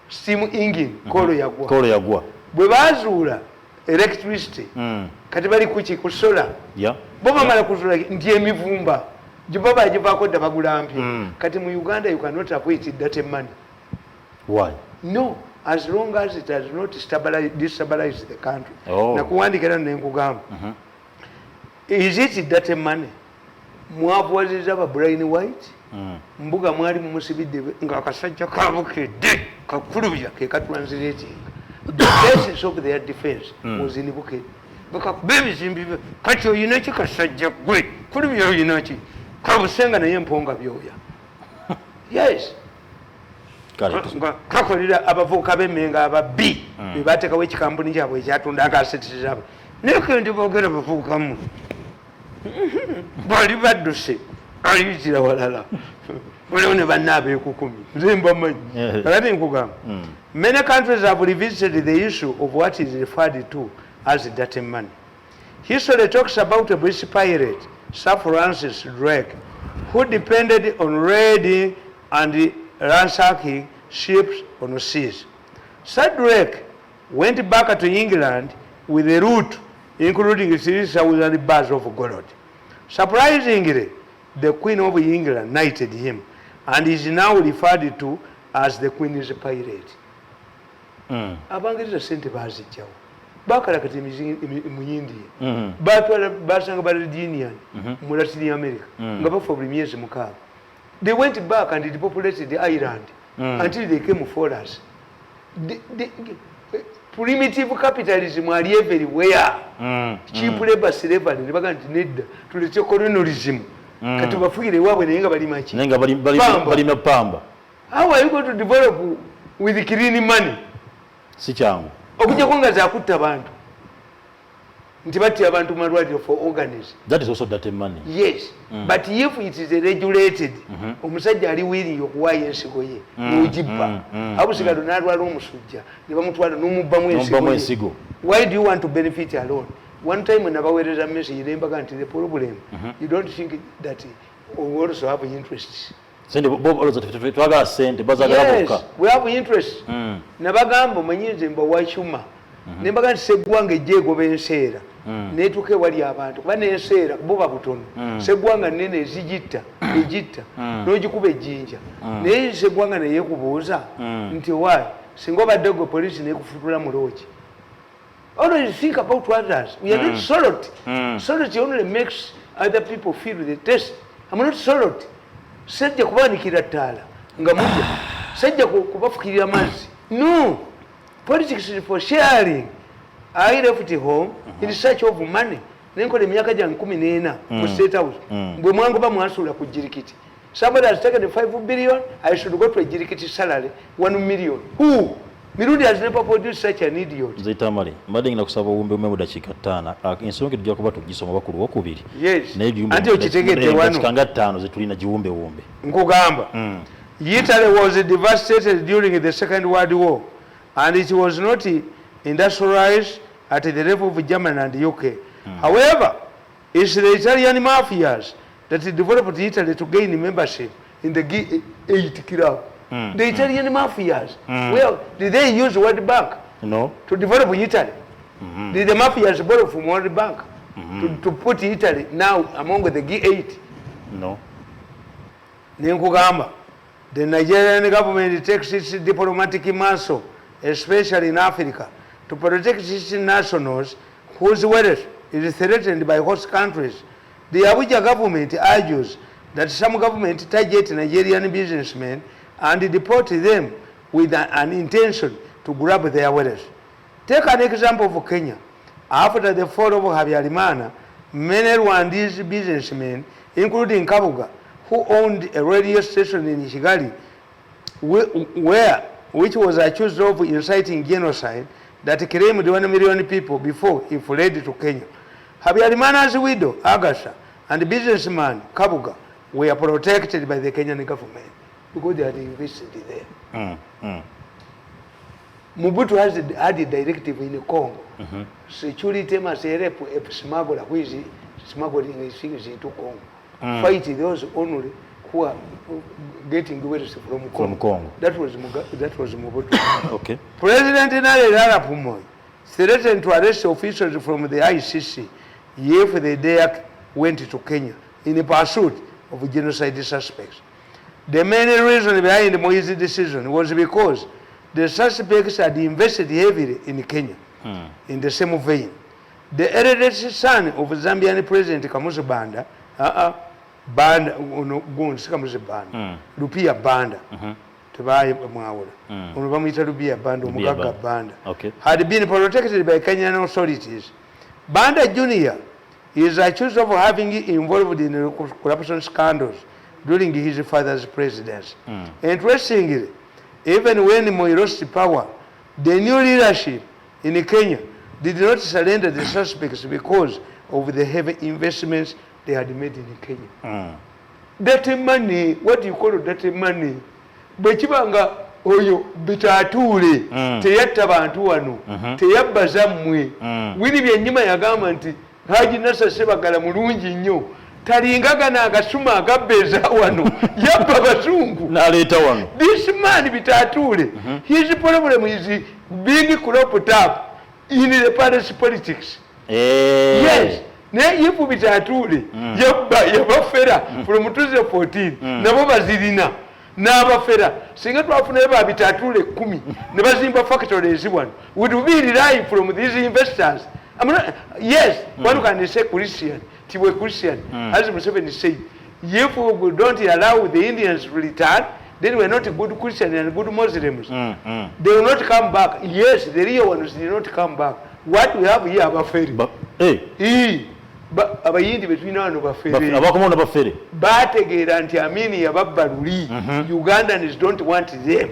steam engine koolo yagwa bwe bazuula electricity kati bali kuki ku sola bo bamala kuzuula nti emivumba gye bagivaako dda bagula mpya kati mu Uganda you cannot avoid that money. Why? No. As long as it has not destabilized the country. Nakuwandikira nenkugamba. Is it that money? Mwabwaziza ba brain white? Mbuga mwali mumusibidde nga akasajja kabukedde kakulubya ke translating. The basis of their defense was in Bukedde. Bakakuba zimbi kati oyina ki kasajja gwe kulubya oyina ki kabusenga naye mponga byoya. Yes. Kakolera abavubuka b'emmenga ababbi be bateekawo ekikampuni kyabwe ekyatunda akaseti zaabwe naye ndi boogera bavubukamu bali badduse ayitira walala waliwo ne banna abeekukumi nze mbamanyi kakati nkugamba many countries have revisited the issue of what is referred to as dirty money. History talks about a British pirate, Sir Francis Drake, who depended on raiding and ransacking ships on the seas. Sir Drake went back to England with a route including 3,000 bars of gold. Surprisingly, the Queen of England knighted him and is now referred to as the Queen's pirate. Abangiriza sente bazijjawo bakalakati mu India basanga ba Virginia mu Latin America nga bafa buli myezi 6. They went back and depopulated the island until they came for us. The primitive capitalism are everywhere. Cheap labor slavery ne bagandi nedda tulete colonialism kati bafugire wabwe nenga bali machi nenga bali mapamba. How are you going to develop with clean money? Si changu okujja kwanga za kutta abantu nti batti abantu malwaliro for organism. That is also dirty money. Yes, but if it is regulated omusajja ali willing okuwaayo ensigo ye n'ogibba abusigalo n'alwala omusujja ne bamutwala n'omubbamu ensigo. Why do you want to benefit alone? One time nabaweereza message nembaga nti the problem you don't think that we also have interests. Sente boloza twagala sente bazagala bokka. Yes, we have interest. Nabagamba manyinze mba wachuma nembaga nti seggwanga ejjeegoba enseera neetuke wali abantu kuba n'enseera bo babutono seggwanga nene ezigitta n'ogikuba ejjinja naye seggwanga neyeekubuuza nti why singa obadde gwe poliisi neekufutula mu loogi. Always think about others. We are not solid. Solid only makes other people feel the taste. I'm not solid. Sajja kubanikira ttaala nga mujja sajja kubafukirira amazzi. No, politics is for sharing. I left home in search of money. Nenkola emyaka gyange 14 mu State House. Bwe mwangoba mwasula ku jirikiti. Somebody has taken 5 billion, I should go to a jirikiti salary 1 million. Who? Mirundi has never produced such an idiot. Tamale, mbadde ngina kusaba uwumbe umwe mudakiika 5. Ensonga tujja kuba tugisoma bakulu wokubiri. Yes. Anti okitegedde wano. Kanga 5 zetulina giwumbe wumbe. Nkugamba. Italy was devastated during the Second World War and it was not industrialized at the level of Germany and the UK. However, it's the Italian mafias that developed Italy to gain membership in the G8 club. The Italian mafias. Well, did they use World Bank? No. To develop Italy? Did the mafias borrow from World Bank to put Italy now among the G8? No. Ninkugamba. The Nigerian government takes its diplomatic muscle, especially in Africa, to protect its nationals whose wealth is threatened by host countries. The Abuja government argues that some government target Nigerian businessmen and deport them with an intention to grab their wealth. Take an example of Kenya. After the fall of Habyarimana, many Rwandese businessmen, including Kabuga, who owned a radio station in Kigali, which was accused of inciting genocide that claimed 1 million people before he fled to Kenya. Habyarimana's widow, Agasha, and businessman Kabuga were protected by the Kenyan government because they had invested there. Mobutu has had a directive in Congo. Security must help smuggler who is smuggling things into Congo. Fight those only who are getting wealth from Congo. That was Mobutu. Okay. President Nale Arap Moi threatened to arrest officials from the ICC if they dare went to Kenya in pursuit of genocide suspects. The main reason behind Moi's decision was because the suspects had invested heavily in Kenya. In the same vein, the eldest son of Zambian President Kamuzu Banda, Banda, Kamuzu Banda, Lupia Banda, Tabai Mwawula, Unubamita Lupia Banda, Mugaga Banda, had been protected by Kenyan authorities. Banda Jr. is accused of having involved in corruption scandals during his father's presidency. Interestingly, even when Moi lost power, the new leadership in Kenya did not surrender the suspects because of the heavy investments they had made in Kenya. Dirty money, what do you call dirty money? Bwekibanga oyo bitatule teyatta bantu wano teyabba zammwe wini byennyima yagamba nti Haji Nasa Sebagala mulungi nnyo talingagana agasuma agabbeeza wano yabba basungu n'aleeta wano. This man bitatule his problem is being cropped up in the Paris politics. Yes. Naye ifu bitatule yabba yabafera from 2014 nabo bazirina n'abafera singa twafuna ba bitatule 10 ne bazimba factories wano would we rely from these investors? Yes, one can say Christian, Tiwe Christian, as Museveni said, if we don't allow the Indians to return, then we're not good Christians and good Muslims. They will not come back. Yes, the real ones did not come back. What we have here about ferry. But abayindi betwina wano bafere abakomona bafere bategeera nti amini yababaluli Ugandans don't want them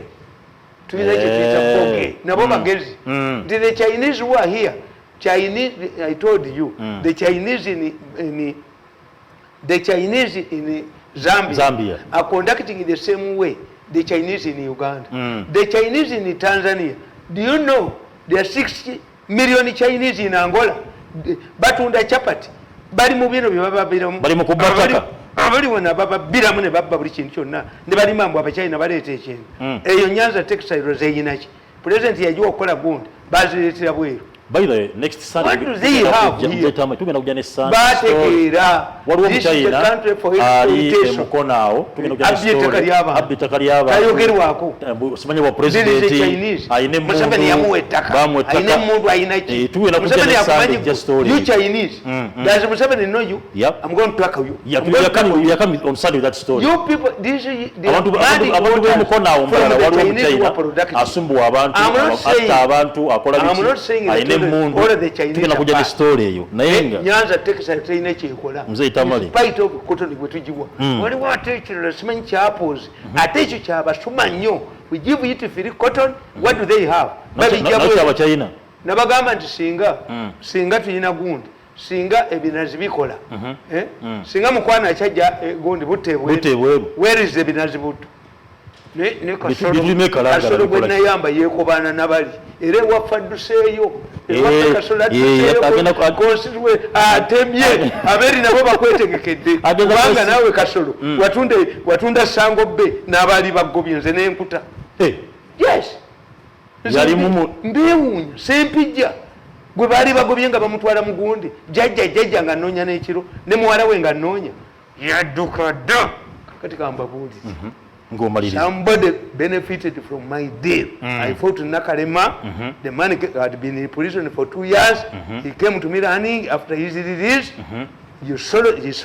tuliza chipita boge nabo bagezi. The Chinese who are here, Chinese, I told you, the Chinese in Zambia are conducting the same way the Chinese in Uganda. The Chinese in Tanzania, do you know there are 60 million Chinese in Angola? Batunda chapati bali mu bino byababiramu bali mu kubataka abali wona bababiramu ne babba buli kintu kyonna ne bali mambo abachina baleeta ekintu eyo Nyanza textile zeyinaki president yajiwa okukola gundi bazireetera bweru. By the way, next Sunday, what do they have here? Bategeera this is the country for exploitation. Abdita Karyaba kayogerwako simanye wa president aine mundu Museveni yamuwetaka aine mundu aina ki Museveni yakumanyi you Chinese does Museveni know you? I'm going to talk you. You are coming on Sunday with that story. You people this is the abantu bemukona umbala waliwo mu China asumbu abantu abantu akola biki all of the Chinese kuja story eyo nayenga Nyanza textile train ekikola mzee Tamale spite of cotton gwetujiwa wali watekirira simanyi kyapos ate ekyo kyabasuma nnyo we give it free cotton what do they have babijja aba China nabagamba nti singa tuyina gundi singa ebinazi bikola singa mukwana akyaja gundi butebwe where is ebinazi butu ne kasolo gwe nayamba yekobana nabali era wafadduseeyo kasolo atemye aberi nabo bakwetegekedde kubanga nawe kasolo watunda sango bbe n'abali bagobye nze n'enkuta yes yali mumu mbewunya sempijja gwe baali bagobye nga bamutwala mu gundi jjajja nga nnoonya n'ekiro ne muwala we nga nnoonya yadduka dda kati kambabuuli. Somebody benefited from my deal. I fought in Nakalema. The man had been in prison for 2 years. He came to me running after his release. He sold his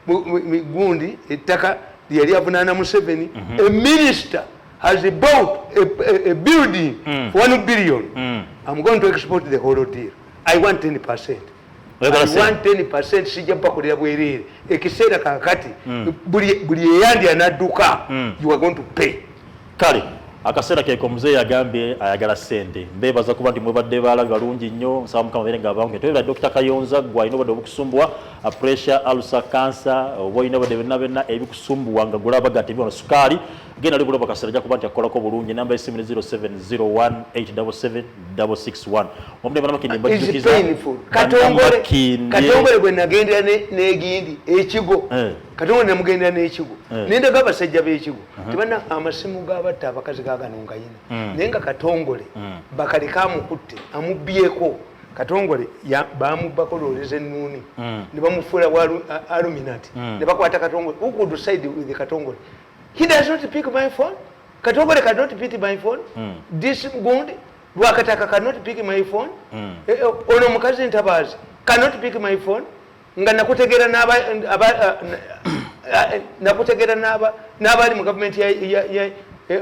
gundi, Itaka, the area of Nana Museveni. A minister has bought a building for 1 billion. I'm going to export the whole deal. I want 10%. I want 10% sijja mpakulira bwerere ekiseera kakati buli eyandi anadduka you are going to pay. Kale akaseera keeko muzee yagambye ayagala ssente mbeebaza kuba nti mwebadde baalabi balungi nnyo nsaba mukama beere nga abange toyera Dr. Kayonza gwe alina obadde obukusumbuwa pressure ulcer cancer oba olina obadde byonna ebikusumbuwa nga gulabaga nti byono sukaali genda ali bulaba kaseera ajja kuba nti akolako bulungi namba y'essimu ne 0701877661 omudde banamakindi mbajjukiza katongole gwe nagendera n'egindi ekigo katongole namugendera n'ekigo nendaga abasajja b'ekigo tibana amasimu g'abatta abakazi gaganongayina naye nga katongole bakaleka amukutte amubbyeko katongole bamubbako looleza ennuuni ne bamufuula aluminati ne bakwata katongole who could side with katongole? He does not pick my phone. Katongole cannot pick my phone. This gundi Lwakataka cannot pick my phone. Ono mukazi ntabazi cannot pick my phone. Nga nakutegera n'abali mu government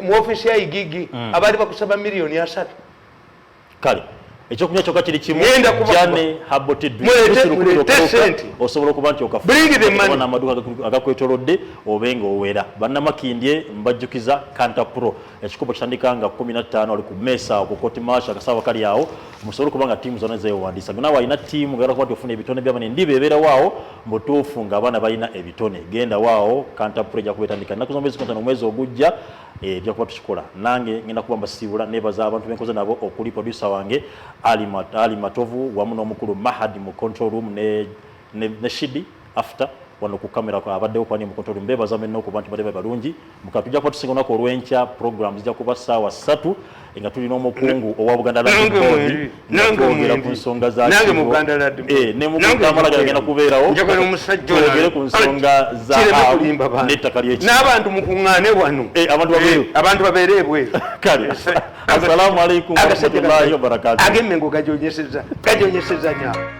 mu office ya Igigi abali bakusaba $3 kale ekyokunywa kyokka kiri kimu jane habotid osobola okuba nti okafuna n'amaduuka agakwetolodde obenga owera bannamakindye mbajjukiza Kanta Pro ekikopo kitandika nga 15 ali ku mesa ku Koti Masha akasawa kali awo musobola okuba nga ttiimu zonna zeewandiisa gwe alina ttiimu ngera kuba nti ofuna ebitone by'abaana ndiba ebeera waawo mutuufu ng'abaana balina ebitone genda waawo Kanta Pro ejja kubetandika ennaku zomwezi 15 omwezi ogujja ejja kuba tukikola nange ngenda kuba mbasiibula neebaza abantu benkoze nabo okuli producer wange Ali Matovu wamu n'omukulu Mahadi mu control room ne Shidi after wano ku kamera kwa abaddewo kwani mu control mbebaza menno ku bantu badebe balungi mukatujja kwa tusinga nako olwencha programs zijja kuba sawa 3 nga tulina omukungu owa Buganda Land Board nange ku nsonga za nange mu Buganda Land Board ne mu Tamale gagenda kubeerawo njagala omusajja olagere ku nsonga za n'ettaka ly'eki n'abantu mukungane wano abantu babeerebwe kale assalamu alaikum wa rahmatullahi wa barakatuh agemmengo gajonyeseza nyaa